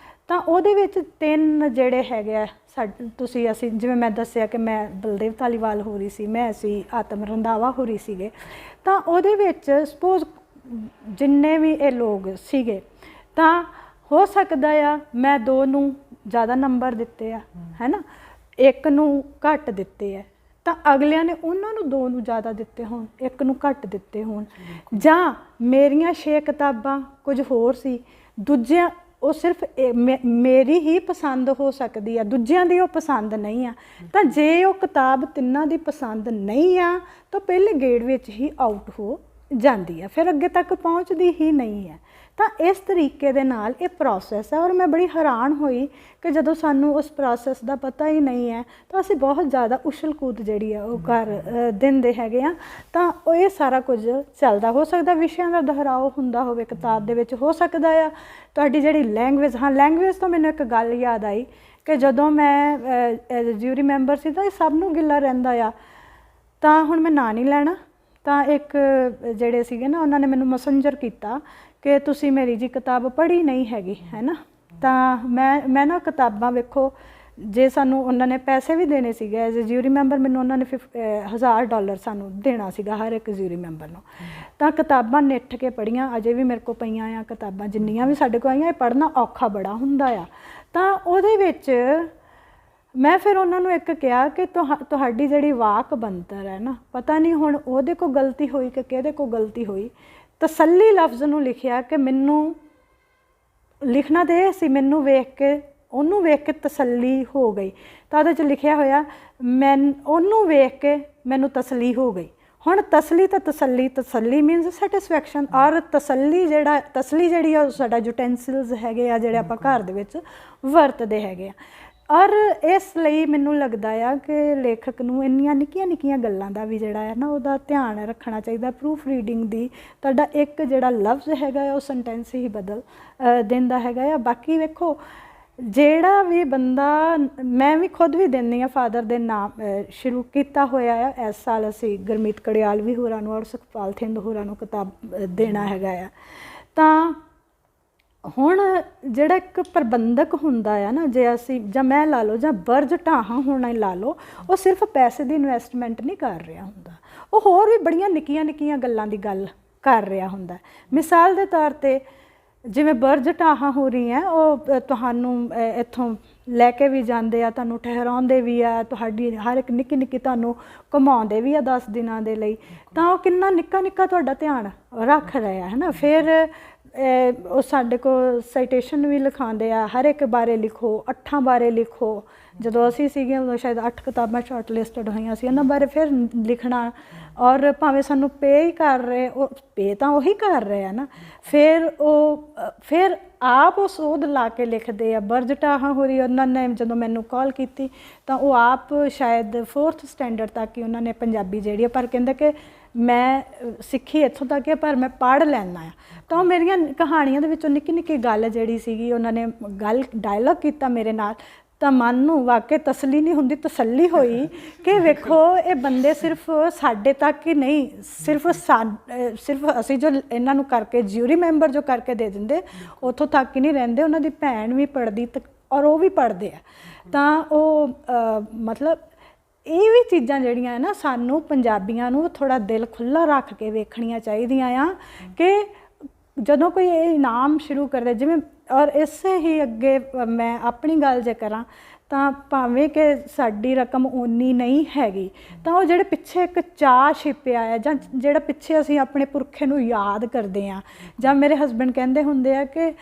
ਤਾਂ ਉਹਦੇ ਵਿੱਚ 3 ਜਿਹੜੇ ਹੈਗੇ ਆ ਅਸੀਂ ਜਿਵੇਂ ਮੈਂ ਦੱਸਿਆ ਕਿ ਮੈਂ ਬਲਦੇਵ ਧਾਲੀਵਾਲ ਹੋ ਰਹੀ ਸੀ, ਮੈਂ ਸੀ ਆਤਮ ਰੰਧਾਵਾ ਹੋ ਰਹੀ ਸੀਗੇ। ਤਾਂ ਉਹਦੇ ਵਿੱਚ ਸਪੋਜ਼ ਜਿੰਨੇ ਵੀ ਇਹ ਲੋਕ ਸੀਗੇ ਤਾਂ ਹੋ ਸਕਦਾ ਆ ਮੈਂ 2 ਨੂੰ ਜ਼ਿਆਦਾ ਨੰਬਰ ਦਿੱਤੇ ਆ, ਹੈ ਨਾ, 1 ਨੂੰ ਘੱਟ ਦਿੱਤੇ ਆ, ਤਾਂ ਅਗਲਿਆਂ ਨੇ ਉਹਨਾਂ ਨੂੰ 2 ਨੂੰ ਜ਼ਿਆਦਾ ਦਿੱਤੇ ਹੋਣ, 1 ਨੂੰ ਘੱਟ ਦਿੱਤੇ ਹੋਣ। ਜਾਂ ਮੇਰੀਆਂ 6 ਕਿਤਾਬਾਂ ਕੁਝ ਹੋਰ ਸੀ, ਦੂਜਿਆਂ ਉਹ ਸਿਰਫ ਮੇਰੀ ਹੀ ਪਸੰਦ ਹੋ ਸਕਦੀ ਆ, ਦੂਜਿਆਂ ਦੀ ਉਹ ਪਸੰਦ ਨਹੀਂ ਆ। ਤਾਂ ਜੇ ਉਹ ਕਿਤਾਬ ਤਿੰਨਾਂ ਦੀ ਪਸੰਦ ਨਹੀਂ ਆ ਤਾਂ ਪਹਿਲੇ ਗੇੜ ਵਿੱਚ ਹੀ ਆਊਟ ਹੋ ਜਾਂਦੀ ਆ, ਫਿਰ ਅੱਗੇ ਤੱਕ ਪਹੁੰਚਦੀ ਹੀ ਨਹੀਂ ਹੈ। ਤਾਂ ਇਸ ਤਰੀਕੇ ਦੇ ਨਾਲ ਇਹ ਪ੍ਰੋਸੈਸ ਹੈ। ਔਰ ਮੈਂ ਬੜੀ ਹੈਰਾਨ ਹੋਈ ਕਿ ਜਦੋਂ ਸਾਨੂੰ ਉਸ ਪ੍ਰੋਸੈਸ ਦਾ ਪਤਾ ਹੀ ਨਹੀਂ ਹੈ ਤਾਂ ਅਸੀਂ ਬਹੁਤ ਜ਼ਿਆਦਾ ਉਛਲ ਕੂਦ ਜਿਹੜੀ ਆ ਉਹ ਕਰ ਦਿੰਦੇ ਹੈਗੇ ਆ। ਤਾਂ ਉਹ ਇਹ ਸਾਰਾ ਕੁਝ ਚੱਲਦਾ, ਹੋ ਸਕਦਾ ਵਿਸ਼ਿਆਂ ਦਾ ਦੁਹਰਾਓ ਹੁੰਦਾ ਹੋਵੇ ਕਿਤਾਬ ਦੇ ਵਿੱਚ, ਹੋ ਸਕਦਾ ਆ ਤੁਹਾਡੀ ਜਿਹੜੀ ਲੈਂਗੁਏਜ, ਹਾਂ ਲੈਂਗੁਏਜ ਤੋਂ ਮੈਨੂੰ ਇੱਕ ਗੱਲ ਯਾਦ ਆਈ ਕਿ ਜਦੋਂ ਮੈਂ ਐਜ਼ ਜਿਊਰੀ ਮੈਂਬਰ ਸੀ ਤਾਂ ਇਹ ਸਭ ਨੂੰ ਗਿੱਲਾ ਰਹਿੰਦਾ ਆ। ਤਾਂ ਹੁਣ ਮੈਂ ਨਾਂ ਨਹੀਂ ਲੈਣਾ, ਤਾਂ ਇੱਕ ਜਿਹੜੇ ਸੀਗੇ ਨਾ ਉਹਨਾਂ ਨੇ ਮੈਨੂੰ ਮੈਸੇਂਜਰ ਕੀਤਾ ਕਿ ਤੁਸੀਂ ਮੇਰੀ ਜੀ ਕਿਤਾਬ ਪੜ੍ਹੀ ਨਹੀਂ ਹੈਗੀ, ਹੈ ਨਾ। ਤਾਂ ਮੈਂ ਨਾ ਕਿਤਾਬਾਂ ਵੇਖੋ, ਜੇ ਸਾਨੂੰ ਉਹਨਾਂ ਨੇ ਪੈਸੇ ਵੀ ਦੇਣੇ ਸੀਗੇ ਐਜ਼ ਏ ਜਿਊਰੀ ਮੈਂਬਰ, ਮੈਨੂੰ ਉਹਨਾਂ ਨੇ $1000 ਸਾਨੂੰ ਦੇਣਾ ਸੀਗਾ ਹਰ ਇੱਕ ਜਿਊਰੀ ਮੈਂਬਰ ਨੂੰ। ਤਾਂ ਕਿਤਾਬਾਂ ਨਿੱਠ ਕੇ ਪੜ੍ਹੀਆਂ, ਅਜੇ ਵੀ ਮੇਰੇ ਕੋਲ ਪਈਆਂ ਆ ਕਿਤਾਬਾਂ ਜਿੰਨੀਆਂ ਵੀ ਸਾਡੇ ਕੋਲ ਆਈਆਂ। ਇਹ ਪੜ੍ਹਨਾ ਔਖਾ ਬੜਾ ਹੁੰਦਾ ਆ। ਤਾਂ ਉਹਦੇ ਵਿੱਚ ਮੈਂ ਫਿਰ ਉਹਨਾਂ ਨੂੰ ਇੱਕ ਕਿਹਾ ਕਿ ਤੁਹਾਡੀ ਜਿਹੜੀ ਵਾਕ ਬਣਤਰ ਹੈ ਨਾ, ਪਤਾ ਨਹੀਂ ਹੁਣ ਉਹਦੇ ਕੋਲ ਗਲਤੀ ਹੋਈ ਕਿ ਕਿਹਦੇ ਕੋਲ ਗਲਤੀ ਹੋਈ। ਤਸੱਲੀ ਲਫ਼ਜ਼ ਨੂੰ ਲਿਖਿਆ ਕਿ ਮੈਨੂੰ ਲਿਖਣਾ ਤਾਂ ਇਹ ਸੀ, ਮੈਨੂੰ ਵੇਖ ਕੇ ਉਹਨੂੰ ਵੇਖ ਕੇ ਤਸੱਲੀ ਹੋ ਗਈ। ਤਾਂ ਉਹਦੇ 'ਚ ਲਿਖਿਆ ਹੋਇਆ ਉਹਨੂੰ ਵੇਖ ਕੇ ਮੈਨੂੰ ਤਸੱਲੀ ਹੋ ਗਈ। ਹੁਣ ਤਸਲੀ ਤਾਂ ਤਸੱਲੀ ਮੀਨਸ ਸੈਟਿਸਫੈਕਸ਼ਨ। ਔਰ ਤਸੱਲੀ ਜਿਹੜੀ ਆ ਉਹ ਸਾਡਾ ਯੂਟੈਂਸਿਲਸ ਹੈਗੇ ਆ ਜਿਹੜੇ ਆਪਾਂ ਘਰ ਦੇ ਵਿੱਚ ਵਰਤਦੇ ਹੈਗੇ ਆ। ਔਰ ਇਸ ਲਈ ਮੈਨੂੰ ਲੱਗਦਾ ਆ ਕਿ ਲੇਖਕ ਨੂੰ ਇੰਨੀਆਂ ਨਿੱਕੀਆਂ ਗੱਲਾਂ ਦਾ ਵੀ ਜਿਹੜਾ ਹੈ ਨਾ ਉਹਦਾ ਧਿਆਨ ਰੱਖਣਾ ਚਾਹੀਦਾ। ਪ੍ਰੂਫ ਰੀਡਿੰਗ ਦੀ ਤੁਹਾਡਾ ਇੱਕ ਜਿਹੜਾ ਲਫ਼ਜ਼ ਹੈਗਾ ਉਹ ਸੈਂਟੈਂਸ ਹੀ ਬਦਲ ਦਿੰਦਾ ਹੈਗਾ ਆ। ਬਾਕੀ ਵੇਖੋ ਜਿਹੜਾ ਵੀ ਬੰਦਾ, ਮੈਂ ਵੀ ਖੁਦ ਵੀ ਦਿੰਦੀ ਹਾਂ ਫਾਦਰ ਦੇ ਨਾਮ ਸ਼ੁਰੂ ਕੀਤਾ ਹੋਇਆ ਆ। ਇਸ ਸਾਲ ਅਸੀਂ ਗੁਰਮੀਤ ਕੜਿਆਲਵੀ ਹੋਰਾਂ ਨੂੰ ਔਰ ਸੁਖਪਾਲ ਥਿੰਦ ਹੋਰਾਂ ਨੂੰ ਕਿਤਾਬ ਦੇਣਾ ਹੈਗਾ ਆ। ਤਾਂ ਹੁਣ ਜਿਹੜਾ ਇੱਕ ਪ੍ਰਬੰਧਕ ਹੁੰਦਾ ਆ ਨਾ, ਜੇ ਅਸੀਂ ਜਾਂ ਮੈਂ ਲਾ ਲਓ ਜਾਂ ਬਰਜ ਢਾਹਾਂ ਹੋਣਾ ਲਾ ਲਓ, ਉਹ ਸਿਰਫ ਪੈਸੇ ਦੀ ਇਨਵੈਸਟਮੈਂਟ ਨਹੀਂ ਕਰ ਰਿਹਾ ਹੁੰਦਾ, ਉਹ ਹੋਰ ਵੀ ਬੜੀਆਂ ਨਿੱਕੀਆਂ ਗੱਲਾਂ ਦੀ ਗੱਲ ਕਰ ਰਿਹਾ ਹੁੰਦਾ। ਮਿਸਾਲ ਦੇ ਤੌਰ 'ਤੇ ਜਿਵੇਂ ਬਰਜ ਢਾਹਾਂ ਹੋ ਰਹੀ ਹੈ, ਉਹ ਤੁਹਾਨੂੰ ਇੱਥੋਂ ਲੈ ਕੇ ਵੀ ਜਾਂਦੇ ਆ, ਤੁਹਾਨੂੰ ਠਹਿਰਾਉਂਦੇ ਵੀ ਆ, ਤੁਹਾਡੀ ਹਰ ਇੱਕ ਨਿੱਕੀ ਤੁਹਾਨੂੰ ਘੁਮਾਉਂਦੇ ਵੀ ਆ 10 ਦਿਨਾਂ ਦੇ ਲਈ। ਤਾਂ ਉਹ ਕਿੰਨਾ ਨਿੱਕਾ ਤੁਹਾਡਾ ਧਿਆਨ ਰੱਖ ਰਿਹਾ ਹੈ ਨਾ। ਫਿਰ ਉਹ ਸਾਡੇ ਕੋਲ ਸਾਈਟੇਸ਼ਨ ਵੀ ਲਿਖਾਉਂਦੇ ਆ, ਹਰ ਇੱਕ ਬਾਰੇ ਲਿਖੋ, 8 ਬਾਰੇ ਲਿਖੋ। ਜਦੋਂ ਅਸੀਂ ਸੀਗੇ ਉਦੋਂ ਸ਼ਾਇਦ 8 ਕਿਤਾਬਾਂ ਸ਼ਾਰਟ ਲਿਸਟਡ ਹੋਈਆਂ ਸੀ, ਉਹਨਾਂ ਬਾਰੇ ਫਿਰ ਲਿਖਣਾ। ਔਰ ਭਾਵੇਂ ਸਾਨੂੰ ਪੇ ਹੀ ਕਰ ਰਹੇ, ਉਹ ਪੇ ਤਾਂ ਉਹੀ ਕਰ ਰਹੇ ਆ ਨਾ, ਫਿਰ ਆਪ ਉਹ ਸੋਧ ਲਾ ਕੇ ਲਿਖਦੇ ਆ। ਬਰਜ ਢਾਹਾਂ ਹੋ ਰਹੀ, ਉਹਨਾਂ ਨੇ ਜਦੋਂ ਮੈਨੂੰ ਕਾਲ ਕੀਤੀ ਤਾਂ ਉਹ ਆਪ ਸ਼ਾਇਦ 4th ਸਟੈਂਡਰਡ ਤੱਕ ਹੀ ਉਹਨਾਂ ਨੇ ਪੰਜਾਬੀ ਜਿਹੜੀ ਆ, ਪਰ ਕਹਿੰਦੇ ਕਿ ਮੈਂ ਸਿੱਖੀ ਇੱਥੋਂ ਤੱਕ ਹੈ, ਪਰ ਮੈਂ ਪੜ੍ਹ ਲੈਣਾ ਆ। ਤਾਂ ਉਹ ਮੇਰੀਆਂ ਕਹਾਣੀਆਂ ਦੇ ਵਿੱਚੋਂ ਨਿੱਕੀ ਨਿੱਕੀ ਗੱਲ ਜਿਹੜੀ ਸੀਗੀ, ਉਹਨਾਂ ਨੇ ਡਾਇਲੌਗ ਕੀਤਾ ਮੇਰੇ ਨਾਲ, ਤਾਂ ਮਨ ਨੂੰ ਵਾਕਈ ਤਸੱਲੀ ਨਹੀਂ ਹੁੰਦੀ, ਤਸੱਲੀ ਹੋਈ ਕਿ ਵੇਖੋ ਇਹ ਬੰਦੇ ਸਿਰਫ ਸਾਡੇ ਤੱਕ ਹੀ ਨਹੀਂ, ਸਿਰਫ ਅਸੀਂ ਜੋ ਇਹਨਾਂ ਨੂੰ ਕਰਕੇ ਜਿਊਰੀ ਮੈਂਬਰ ਜੋ ਕਰਕੇ ਦੇ ਦਿੰਦੇ ਉੱਥੋਂ ਤੱਕ ਹੀ ਨਹੀਂ ਰਹਿੰਦੇ, ਉਹਨਾਂ ਦੀ ਭੈਣ ਵੀ ਪੜ੍ਹਦੀ ਔਰ ਉਹ ਵੀ ਪੜ੍ਹਦੇ ਆ। ਤਾਂ ਉਹ ਮਤਲਬ ਇਹ ਵੀ ਚੀਜ਼ਾਂ ਜਿਹੜੀਆਂ ਹੈ ਨਾ, ਸਾਨੂੰ ਪੰਜਾਬੀਆਂ ਨੂੰ ਥੋੜ੍ਹਾ ਦਿਲ ਖੁੱਲ੍ਹਾ ਰੱਖ ਕੇ ਵੇਖਣੀਆਂ ਚਾਹੀਦੀਆਂ ਆ ਕਿ ਜਦੋਂ ਕੋਈ ਇਹ ਇਨਾਮ ਸ਼ੁਰੂ ਕਰਦੇ, ਜਿਵੇਂ ਔਰ ਇਸੇ ਹੀ ਅੱਗੇ ਮੈਂ ਆਪਣੀ ਗੱਲ ਜੇ ਕਰਾਂ ਤਾਂ ਭਾਵੇਂ ਕਿ ਸਾਡੀ ਰਕਮ ਓਨੀ ਨਹੀਂ ਹੈਗੀ, ਤਾਂ ਉਹ ਜਿਹੜੇ ਪਿੱਛੇ ਇੱਕ ਚਾਅ ਛਿਪਿਆ ਹੈ, ਜਾਂ ਜਿਹੜਾ ਪਿੱਛੇ ਅਸੀਂ ਆਪਣੇ ਪੁਰਖੇ ਨੂੰ ਯਾਦ ਕਰਦੇ ਹਾਂ, ਜਾਂ ਮੇਰੇ ਹਸਬੈਂਡ ਕਹਿੰਦੇ ਹੁੰਦੇ ਆ ਕਿ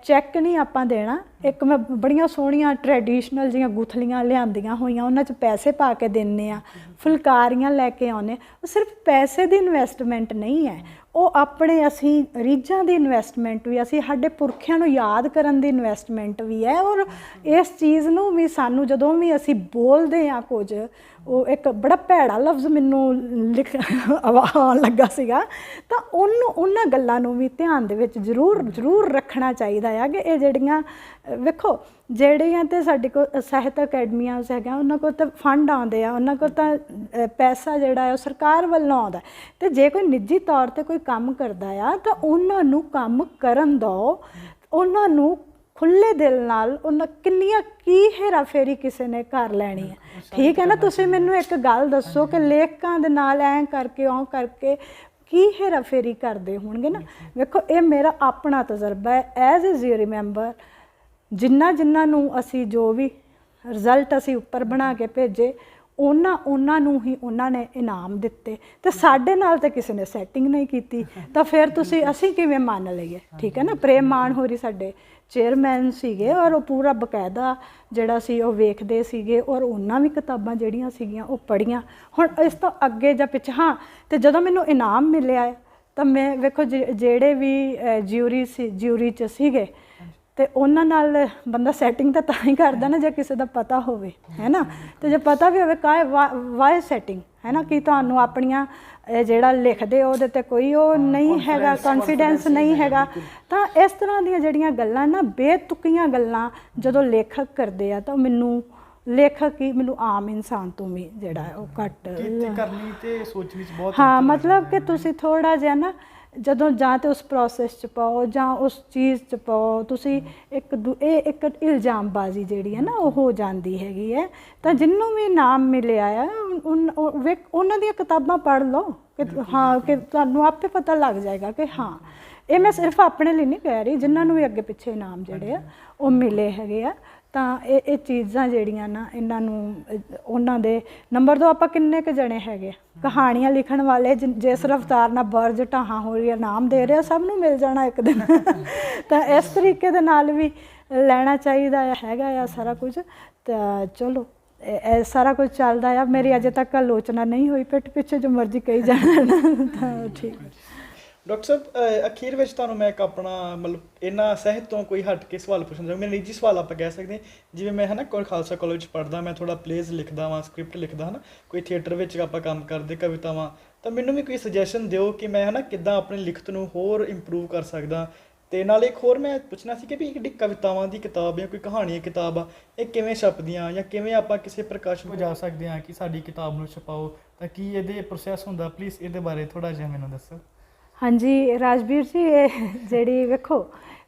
ਚੈੱਕ ਨਹੀਂ ਆਪਾਂ ਦੇਣਾ, ਇੱਕ ਮੈਂ ਬੜੀਆਂ ਸੋਹਣੀਆਂ ਟਰੈਡੀਸ਼ਨਲ ਜਿਹੀਆਂ ਗੁੱਥਲੀਆਂ ਲਿਆਂਦੀਆਂ ਹੋਈਆਂ, ਉਹਨਾਂ 'ਚ ਪੈਸੇ ਪਾ ਕੇ ਦਿੰਦੇ ਆ, ਫੁਲਕਾਰੀਆਂ ਲੈ ਕੇ ਆਉਂਦੇ, ਉਹ ਸਿਰਫ ਪੈਸੇ ਦੀ ਇਨਵੈਸਟਮੈਂਟ ਨਹੀਂ ਹੈ, ਉਹ ਆਪਣੇ ਅਸੀਂ ਰੀਝਾਂ ਦੀ ਇਨਵੈਸਟਮੈਂਟ ਵੀ, ਅਸੀਂ ਸਾਡੇ ਪੁਰਖਿਆਂ ਨੂੰ ਯਾਦ ਕਰਨ ਦੀ ਇਨਵੈਸਟਮੈਂਟ ਵੀ ਹੈ। ਔਰ ਇਸ ਚੀਜ਼ ਨੂੰ ਵੀ ਸਾਨੂੰ ਜਦੋਂ ਵੀ ਅਸੀਂ ਬੋਲਦੇ ਹਾਂ ਕੁਝ, ਉਹ ਇੱਕ ਬੜਾ ਭੈੜਾ ਲਫ਼ਜ਼ ਮੈਨੂੰ ਆਉਣ ਲੱਗਾ ਸੀਗਾ, ਤਾਂ ਉਹਨਾਂ ਗੱਲਾਂ ਨੂੰ ਵੀ ਧਿਆਨ ਦੇ ਵਿੱਚ ਜ਼ਰੂਰ ਰੱਖਣਾ ਚਾਹੀਦਾ ਆ ਕਿ ਇਹ ਜਿਹੜੀਆਂ ਵੇਖੋ ਜਿਹੜੀਆਂ ਤਾਂ ਸਾਡੇ ਕੋਲ ਸਾਹਿਤ ਅਕੈਡਮੀਆਂ ਹੈਗਾ, ਉਹਨਾਂ ਕੋਲ ਤਾਂ ਫੰਡ ਆਉਂਦੇ ਆ, ਉਹਨਾਂ ਕੋਲ ਤਾਂ ਪੈਸਾ ਜਿਹੜਾ ਹੈ ਉਹ ਸਰਕਾਰ ਵੱਲੋਂ ਆਉਂਦਾ, ਅਤੇ ਜੇ ਕੋਈ ਨਿੱਜੀ ਤੌਰ 'ਤੇ ਕੋਈ ਕੰਮ ਕਰਦਾ ਆ ਤਾਂ ਉਹਨਾਂ ਨੂੰ ਕੰਮ ਕਰਨ ਦਿਓ, ਉਹਨਾਂ ਨੂੰ ਖੁੱਲ੍ਹੇ ਦਿਲ ਨਾਲ, ਉਹਨਾਂ ਕਿੰਨੀਆਂ ਕੀ ਹੇਰਾਫੇਰੀ ਕਿਸੇ ਨੇ ਕਰ ਲੈਣੀ ਹੈ, ਠੀਕ ਹੈ ਨਾ। ਤੁਸੀਂ ਮੈਨੂੰ ਇੱਕ ਗੱਲ ਦੱਸੋ ਕਿ ਲੇਖਕਾਂ ਦੇ ਨਾਲ ਐਂ ਕਰਕੇ ਉਹ ਕਰਕੇ ਕੀ ਹੇਰਾਫੇਰੀ ਕਰਦੇ ਹੋਣਗੇ ਨਾ। ਵੇਖੋ ਇਹ ਮੇਰਾ ਆਪਣਾ ਤਜਰਬਾ ਹੈ ਐਜ਼ ਏ ਜਿਊਰੀ ਮੈਂਬਰ, ਜਿਨ੍ਹਾਂ ਨੂੰ ਅਸੀਂ ਜੋ ਵੀ ਰਿਜ਼ਲਟ ਅਸੀਂ ਉੱਪਰ ਬਣਾ ਕੇ ਭੇਜੇ, ਉਹਨਾਂ ਨੂੰ ਹੀ ਉਹਨਾਂ ਨੇ ਇਨਾਮ ਦਿੱਤੇ, ਅਤੇ ਸਾਡੇ ਨਾਲ ਤਾਂ ਕਿਸੇ ਨੇ ਸੈਟਿੰਗ ਨਹੀਂ ਕੀਤੀ, ਤਾਂ ਫਿਰ ਅਸੀਂ ਕਿਵੇਂ ਮੰਨ ਲਈਏ, ਠੀਕ ਹੈ ਨਾ। ਪ੍ਰੇਮ ਮਾਨ ਹੋਰੀ ਸਾਡੇ ਚੇਅਰਮੈਨ ਸੀਗੇ, ਔਰ ਉਹ ਪੂਰਾ ਬਕਾਇਦਾ ਜਿਹੜਾ ਸੀ ਉਹ ਵੇਖਦੇ ਸੀਗੇ, ਔਰ ਉਹਨਾਂ ਵੀ ਕਿਤਾਬਾਂ ਜਿਹੜੀਆਂ ਸੀਗੀਆਂ ਉਹ ਪੜ੍ਹੀਆਂ। ਹੁਣ ਇਸ ਤੋਂ ਅੱਗੇ ਜਾਂ ਪਿੱਛੇ, ਹਾਂ, ਅਤੇ ਜਦੋਂ ਮੈਨੂੰ ਇਨਾਮ ਮਿਲਿਆ ਤਾਂ ਮੈਂ ਵੇਖੋ ਜਿਹੜੇ ਵੀ ਜਿਊਰੀ 'ਚ ਸੀਗੇ, ਅਤੇ ਉਹਨਾਂ ਨਾਲ ਬੰਦਾ ਸੈਟਿੰਗ ਤਾਂ ਹੀ ਕਰਦਾ ਨਾ ਜੇ ਕਿਸੇ ਦਾ ਪਤਾ ਹੋਵੇ, ਹੈ ਨਾ, ਅਤੇ ਜੇ ਪਤਾ ਵੀ ਹੋਵੇ ਵਾਈ ਸੈਟਿੰਗ, ਹੈ ਨਾ, ਕਿ ਤੁਹਾਨੂੰ ਆਪਣੀਆਂ ਜਿਹੜਾ ਲਿਖਦੇ ਉਹਦੇ 'ਤੇ ਕੋਈ ਉਹ ਨਹੀਂ ਹੈਗਾ, ਕੌਨਫੀਡੈਂਸ ਨਹੀਂ ਹੈਗਾ। ਤਾਂ ਇਸ ਤਰ੍ਹਾਂ ਦੀਆਂ ਜਿਹੜੀਆਂ ਗੱਲਾਂ ਨਾ, ਬੇਤੁਕੀਆਂ ਗੱਲਾਂ ਜਦੋਂ ਲੇਖਕ ਕਰਦੇ ਆ, ਤਾਂ ਲੇਖਕ ਹੀ ਮੈਨੂੰ ਆਮ ਇਨਸਾਨ ਤੋਂ ਵੀ ਜਿਹੜਾ ਉਹ ਘੱਟ ਕਰਨੀ ਤੇ ਸੋਚਣੀ 'ਚ ਬਹੁਤ, ਹਾਂ, ਮਤਲਬ ਕਿ ਤੁਸੀਂ ਥੋੜ੍ਹਾ ਜਿਹਾ ਨਾ ਜਦੋਂ ਜਾਂ ਤਾਂ ਉਸ ਪ੍ਰੋਸੈਸ 'ਚ ਪਾਓ ਜਾਂ ਉਸ ਚੀਜ਼ 'ਚ ਪਾਓ, ਤੁਸੀਂ ਇੱਕ ਇਲਜ਼ਾਮਬਾਜ਼ੀ ਜਿਹੜੀ ਹੈ ਨਾ ਉਹ ਹੋ ਜਾਂਦੀ ਹੈਗੀ ਹੈ। ਤਾਂ ਜਿਹਨੂੰ ਵੀ ਇਨਾਮ ਮਿਲਿਆ ਆ ਉਹਨਾਂ ਦੀਆਂ ਕਿਤਾਬਾਂ ਪੜ੍ਹ ਲਓ ਕਿ ਹਾਂ, ਕਿ ਤੁਹਾਨੂੰ ਆਪੇ ਪਤਾ ਲੱਗ ਜਾਏਗਾ ਕਿ ਹਾਂ, ਇਹ ਮੈਂ ਸਿਰਫ ਆਪਣੇ ਲਈ ਨਹੀਂ ਕਹਿ ਰਹੀ, ਜਿਨ੍ਹਾਂ ਨੂੰ ਵੀ ਅੱਗੇ ਪਿੱਛੇ ਇਨਾਮ ਜਿਹੜੇ ਆ ਉਹ ਮਿਲੇ ਹੈਗੇ ਆ। ਤਾਂ ਇਹ ਚੀਜ਼ਾਂ ਜਿਹੜੀਆਂ ਨਾ, ਇਹਨਾਂ ਨੂੰ ਉਹਨਾਂ ਦੇ ਨੰਬਰ 2 ਆਪਾਂ ਕਿੰਨੇ ਕੁ ਜਣੇ ਹੈਗੇ, ਕਹਾਣੀਆਂ ਲਿਖਣ ਵਾਲੇ ਜਿਸ ਰਫਤਾਰ ਨਾਲ ਬਰਜ ਢਾਹਾਂ ਹੋ ਰਹੀ, ਇਨਾਮ ਦੇ ਰਿਹਾ, ਸਭ ਨੂੰ ਮਿਲ ਜਾਣਾ ਇੱਕ ਦਿਨ। ਤਾਂ ਇਸ ਤਰੀਕੇ ਦੇ ਨਾਲ ਵੀ ਲੈਣਾ ਚਾਹੀਦਾ ਹੈਗਾ ਆ ਸਾਰਾ ਕੁਝ। ਤਾਂ ਚਲੋ ਇਹ ਸਾਰਾ ਕੁਝ ਚੱਲਦਾ ਆ। ਮੇਰੀ ਅਜੇ ਤੱਕ ਆਲੋਚਨਾ ਨਹੀਂ ਹੋਈ, ਪਿੱਠ ਪਿੱਛੇ ਜੋ ਮਰਜ਼ੀ ਕਹੀ ਜਾਣਾ। ਤਾਂ ਠੀਕ। ਡਾਕਟਰ ਸਾਹਿਬ, ਅਖੀਰ ਵਿੱਚ ਤੁਹਾਨੂੰ ਮੈਂ ਇੱਕ ਆਪਣਾ ਮਤਲਬ ਇਹਨਾਂ ਸਾਹਿਤ ਤੋਂ ਕੋਈ ਹਟ ਕੇ ਸਵਾਲ ਪੁੱਛਣਾ ਚਾਹੁੰਦਾ। ਮੇਰਾ ਨਿੱਜੀ ਸਵਾਲ ਆਪਾਂ ਕਹਿ ਸਕਦੇ ਹਾਂ, ਜਿਵੇਂ ਮੈਂ ਹੈ ਨਾ ਖਾਲਸਾ ਕਾਲਜ ਵਿੱਚ ਪੜ੍ਹਦਾ, ਮੈਂ ਥੋੜ੍ਹਾ ਪਲੇਜ਼ ਲਿਖਦਾ ਵਾਂ, ਸਕ੍ਰਿਪਟ ਲਿਖਦਾ, ਹੈ ਨਾ, ਕੋਈ ਥੀਏਟਰ ਵਿੱਚ ਆਪਾਂ ਕੰਮ ਕਰਦੇ, ਕਵਿਤਾਵਾਂ, ਤਾਂ ਮੈਨੂੰ ਵੀ ਕੋਈ ਸੁਜੈਸ਼ਨ ਦਿਓ ਕਿ ਮੈਂ ਹੈ ਨਾ ਕਿੱਦਾਂ ਆਪਣੀ ਲਿਖਤ ਨੂੰ ਹੋਰ ਇੰਪਰੂਵ ਕਰ ਸਕਦਾ। ਅਤੇ ਨਾਲ ਇੱਕ ਹੋਰ ਮੈਂ ਪੁੱਛਣਾ ਸੀ ਕਿ ਵੀ ਜਿਹੜੀ ਕਵਿਤਾਵਾਂ ਦੀ ਕਿਤਾਬ ਜਾਂ ਕੋਈ ਕਹਾਣੀ ਦੀ ਕਿਤਾਬ ਆ, ਇਹ ਕਿਵੇਂ ਛਪਦੀਆਂ ਜਾਂ ਕਿਵੇਂ ਆਪਾਂ ਕਿਸੇ ਪ੍ਰਕਾਸ਼ਨ ਜਾ ਸਕਦੇ ਹਾਂ ਕਿ ਸਾਡੀ ਕਿਤਾਬ ਨੂੰ ਛਪਾਓ, ਤਾਂ ਕੀ ਇਹਦੇ ਪ੍ਰੋਸੈਸ ਹੁੰਦਾ? ਪਲੀਜ਼ ਇਹਦੇ ਬਾਰੇ ਥੋੜ੍ਹਾ ਜਿਹਾ ਮੈਨੂੰ ਦੱਸੋ। ਹਾਂਜੀ ਰਾਜਵੀਰ ਜੀ, ਇਹ ਜਿਹੜੀ ਵੇਖੋ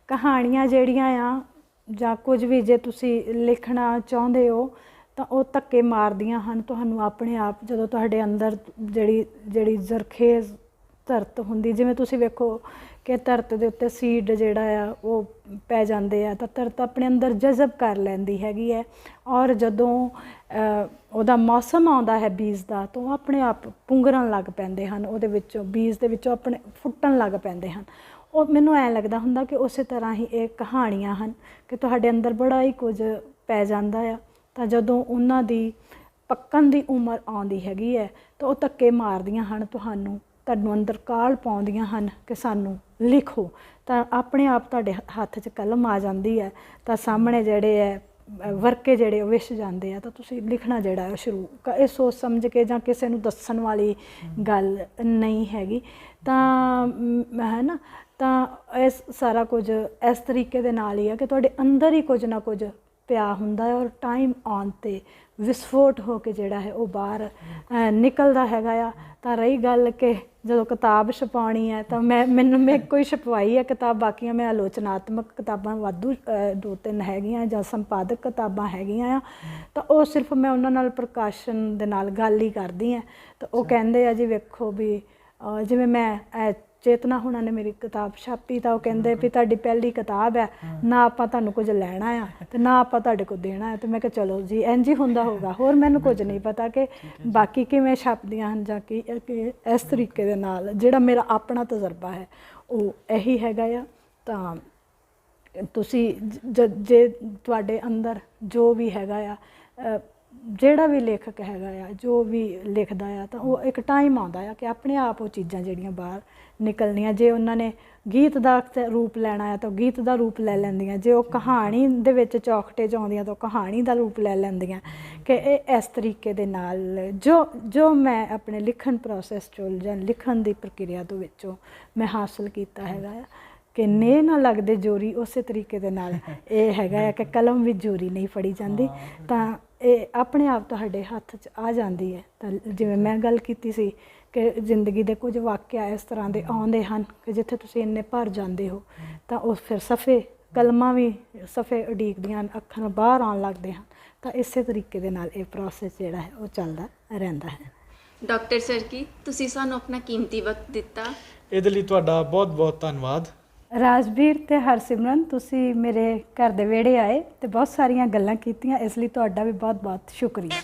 ਕਹਾਣੀਆਂ ਜਿਹੜੀਆਂ ਆ ਜਾਂ ਕੁਝ ਵੀ ਜੇ ਤੁਸੀਂ ਲਿਖਣਾ ਚਾਹੁੰਦੇ ਹੋ ਤਾਂ ਉਹ ਧੱਕੇ ਮਾਰਦੀਆਂ ਹਨ ਤੁਹਾਨੂੰ ਆਪਣੇ ਆਪ। ਜਦੋਂ ਤੁਹਾਡੇ ਅੰਦਰ ਜਿਹੜੀ ਜ਼ਰਖੇਜ਼ ਧਰਤ ਹੁੰਦੀ, ਜਿਵੇਂ ਤੁਸੀਂ ਵੇਖੋ ਕਿ ਧਰਤ ਦੇ ਉੱਤੇ ਸੀਡ ਜਿਹੜਾ ਆ ਉਹ ਪੈ ਜਾਂਦੇ ਆ, ਤਾਂ ਧਰਤ ਆਪਣੇ ਅੰਦਰ ਜਜ਼ਬ ਕਰ ਲੈਂਦੀ ਹੈਗੀ ਹੈ, ਔਰ ਜਦੋਂ ਉਹਦਾ ਮੌਸਮ ਆਉਂਦਾ ਹੈ ਬੀਜ ਦਾ, ਤਾਂ ਉਹ ਆਪਣੇ ਆਪ ਪੁੰਗਰਨ ਲੱਗ ਪੈਂਦੇ ਹਨ, ਉਹਦੇ ਵਿੱਚੋਂ ਬੀਜ ਦੇ ਵਿੱਚੋਂ ਆਪਣੇ ਫੁੱਟਣ ਲੱਗ ਪੈਂਦੇ ਹਨ। ਉਹ ਮੈਨੂੰ ਐਂ ਲੱਗਦਾ ਹੁੰਦਾ ਕਿ ਉਸੇ ਤਰ੍ਹਾਂ ਹੀ ਇਹ ਕਹਾਣੀਆਂ ਹਨ ਕਿ ਤੁਹਾਡੇ ਅੰਦਰ ਬੜਾ ਹੀ ਕੁਝ ਪੈ ਜਾਂਦਾ ਆ, ਤਾਂ ਜਦੋਂ ਉਹਨਾਂ ਦੀ ਪੱਕਣ ਦੀ ਉਮਰ ਆਉਂਦੀ ਹੈਗੀ ਹੈ ਤਾਂ ਉਹ ਧੱਕੇ ਮਾਰਦੀਆਂ ਹਨ, ਤੁਹਾਨੂੰ ਅੰਦਰ ਕਾਹਲ ਪਾਉਂਦੀਆਂ ਹਨ ਕਿ ਸਾਨੂੰ ਲਿਖੋ। ਤਾਂ ਆਪਣੇ ਆਪ ਤੁਹਾਡੇ ਹੱਥ 'ਚ ਕਲਮ ਆ ਜਾਂਦੀ ਹੈ, ਤਾਂ ਸਾਹਮਣੇ ਜਿਹੜੇ ਹੈ ਵਰਕੇ ਜਿਹੜੇ ਉਹ ਵਿਛ ਜਾਂਦੇ ਆ ਤਾਂ ਤੁਸੀਂ ਲਿਖਣਾ ਜਿਹੜਾ ਹੈ ਉਹ ਸ਼ੁਰੂ ਇਹ ਸੋਚ ਸਮਝ ਕੇ ਜਾਂ ਕਿਸੇ ਨੂੰ ਦੱਸਣ ਵਾਲੀ ਗੱਲ ਨਹੀਂ ਹੈਗੀ। ਤਾਂ ਹੈ ਨਾ, ਤਾਂ ਇਸ ਸਾਰਾ ਕੁਝ ਇਸ ਤਰੀਕੇ ਦੇ ਨਾਲ ਹੀ ਆ ਕਿ ਤੁਹਾਡੇ ਅੰਦਰ ਹੀ ਕੁਝ ਨਾ ਕੁਝ ਪਿਆ ਹੁੰਦਾ ਹੈ, ਔਰ ਟਾਈਮ ਆਉਣ 'ਤੇ ਵਿਸਫੋਟ ਹੋ ਕੇ ਜਿਹੜਾ ਹੈ ਉਹ ਬਾਹਰ ਨਿਕਲਦਾ ਹੈਗਾ ਆ। ਤਾਂ ਰਹੀ ਗੱਲ ਕਿ ਜਦੋਂ ਕਿਤਾਬ ਛਪਾਉਣੀ ਹੈ ਤਾਂ ਮੈਂ ਕੋਈ ਛਪਵਾਈ ਹੈ ਕਿਤਾਬ, ਬਾਕੀਆਂ ਮੈਂ ਆਲੋਚਨਾਤਮਕ ਕਿਤਾਬਾਂ ਵਾਧੂ 2-3 ਹੈਗੀਆਂ ਜਾਂ ਸੰਪਾਦਕ ਕਿਤਾਬਾਂ ਹੈਗੀਆਂ ਆ, ਤਾਂ ਉਹ ਸਿਰਫ ਮੈਂ ਉਹਨਾਂ ਨਾਲ ਪ੍ਰਕਾਸ਼ਨ ਦੇ ਨਾਲ ਗੱਲ ਹੀ ਕਰਦੀ ਹਾਂ। ਤਾਂ ਉਹ ਕਹਿੰਦੇ ਆ ਜੀ ਵੇਖੋ ਵੀ ਜਿਵੇਂ ਮੈਂ ਚੇਤਨਾ ਹੁਣਾਂ ਨੇ ਮੇਰੀ ਕਿਤਾਬ ਛਾਪੀ ਤਾਂ ਉਹ ਕਹਿੰਦੇ ਵੀ ਤੁਹਾਡੀ ਪਹਿਲੀ ਕਿਤਾਬ ਹੈ, ਨਾ ਆਪਾਂ ਤੁਹਾਨੂੰ ਕੁਝ ਲੈਣਾ ਆ ਤੇ ਨਾ ਆਪਾਂ ਤੁਹਾਡੇ ਕੋਲ ਦੇਣਾ ਹੈ। ਤੇ ਮੈਂ ਕਿਹਾ ਚਲੋ ਜੀ ਇੰਝ ਹੀ ਹੁੰਦਾ ਹੋਊਗਾ, ਹੋਰ ਮੈਨੂੰ ਕੁਝ ਨਹੀਂ ਪਤਾ ਕਿ ਬਾਕੀ ਕਿਵੇਂ ਛਾਪਦੀਆਂ ਹਨ ਜਾਂ ਕਿ ਇਸ ਤਰੀਕੇ ਦੇ ਨਾਲ ਜਿਹੜਾ ਮੇਰਾ ਆਪਣਾ ਤਜਰਬਾ ਹੈ ਉਹ ਇਹੀ ਹੈਗਾ ਆ। ਤਾਂ ਤੁਸੀਂ ਜੇ ਤੁਹਾਡੇ ਅੰਦਰ ਜੋ ਵੀ ਹੈਗਾ ਆ, ਜਿਹੜਾ ਵੀ ਲੇਖਕ ਹੈਗਾ ਆ, ਜੋ ਵੀ ਲਿਖਦਾ ਆ, ਤਾਂ ਉਹ ਇੱਕ ਟਾਈਮ ਆਉਂਦਾ ਆ ਕਿ ਆਪਣੇ ਆਪ ਉਹ ਚੀਜ਼ਾਂ ਜਿਹੜੀਆਂ ਬਾਹਰ ਨਿਕਲਣੀਆਂ। ਜੇ ਉਹਨਾਂ ਨੇ ਗੀਤ ਦਾ ਰੂਪ ਲੈਣਾ ਆ ਤਾਂ ਗੀਤ ਦਾ ਰੂਪ ਲੈ ਲੈਂਦੀਆਂ, ਜੇ ਉਹ ਕਹਾਣੀ ਦੇ ਵਿੱਚ ਚੌਖਟੇ 'ਚ ਆਉਂਦੀਆਂ ਤਾਂ ਕਹਾਣੀ ਦਾ ਰੂਪ ਲੈ ਲੈਂਦੀਆਂ। ਕਿ ਇਹ ਇਸ ਤਰੀਕੇ ਦੇ ਨਾਲ ਜੋ ਮੈਂ ਆਪਣੇ ਲਿਖਣ ਪ੍ਰੋਸੈਸ 'ਚੋਂ ਜਾਂ ਲਿਖਣ ਦੀ ਪ੍ਰਕਿਰਿਆ ਦੇ ਵਿੱਚੋਂ ਮੈਂ ਹਾਸਲ ਕੀਤਾ ਹੈਗਾ ਆ ਕਿ ਨੇ ਨਾ ਲੱਗਦੇ ਜੋਰੀ, ਉਸੇ ਤਰੀਕੇ ਦੇ ਨਾਲ ਇਹ ਹੈਗਾ ਆ ਕਿ ਕਲਮ ਵੀ ਜੋਰੀ ਨਹੀਂ ਫੜੀ ਜਾਂਦੀ, ਤਾਂ ਇਹ ਆਪਣੇ ਆਪ ਤੁਹਾਡੇ ਹੱਥ 'ਚ ਆ ਜਾਂਦੀ ਹੈ। ਤਾਂ ਜਿਵੇਂ ਮੈਂ ਗੱਲ ਕੀਤੀ ਸੀ ਕਿ ਜ਼ਿੰਦਗੀ ਦੇ ਕੁਝ ਵਾਕਿਆ ਇਸ ਤਰ੍ਹਾਂ ਦੇ ਆਉਂਦੇ ਹਨ ਕਿ ਜਿੱਥੇ ਤੁਸੀਂ ਇੰਨੇ ਭਰ ਜਾਂਦੇ ਹੋ ਤਾਂ ਉਹ ਫਿਰ ਸਫ਼ੇ ਕਲਮਾਂ ਵੀ ਸਫ਼ੇ ਉਡੀਕਦੀਆਂ ਹਨ, ਅੱਖਾਂ ਬਾਹਰ ਆਉਣ ਲੱਗਦੇ ਹਨ। ਤਾਂ ਇਸੇ ਤਰੀਕੇ ਦੇ ਨਾਲ ਇਹ ਪ੍ਰੋਸੈਸ ਜਿਹੜਾ ਹੈ ਉਹ ਚੱਲਦਾ ਰਹਿੰਦਾ ਹੈ। ਡਾਕਟਰ ਸਰਕੀ, ਤੁਸੀਂ ਸਾਨੂੰ ਆਪਣਾ ਕੀਮਤੀ ਵਕਤ ਦਿੱਤਾ, ਇਹਦੇ ਲਈ ਤੁਹਾਡਾ ਬਹੁਤ ਬਹੁਤ ਧੰਨਵਾਦ। ਰਾਜਵੀਰ ਤੇ ਹਰਸਿਮਰਨ, ਤੁਸੀਂ ਮੇਰੇ ਘਰ ਦੇ ਵਿਹੜੇ ਆਏ ਤੇ ਬਹੁਤ ਸਾਰੀਆਂ ਗੱਲਾਂ ਕੀਤੀਆਂ, ਇਸ ਲਈ ਤੁਹਾਡਾ ਵੀ ਬਹੁਤ ਬਹੁਤ ਸ਼ੁਕਰੀਆ।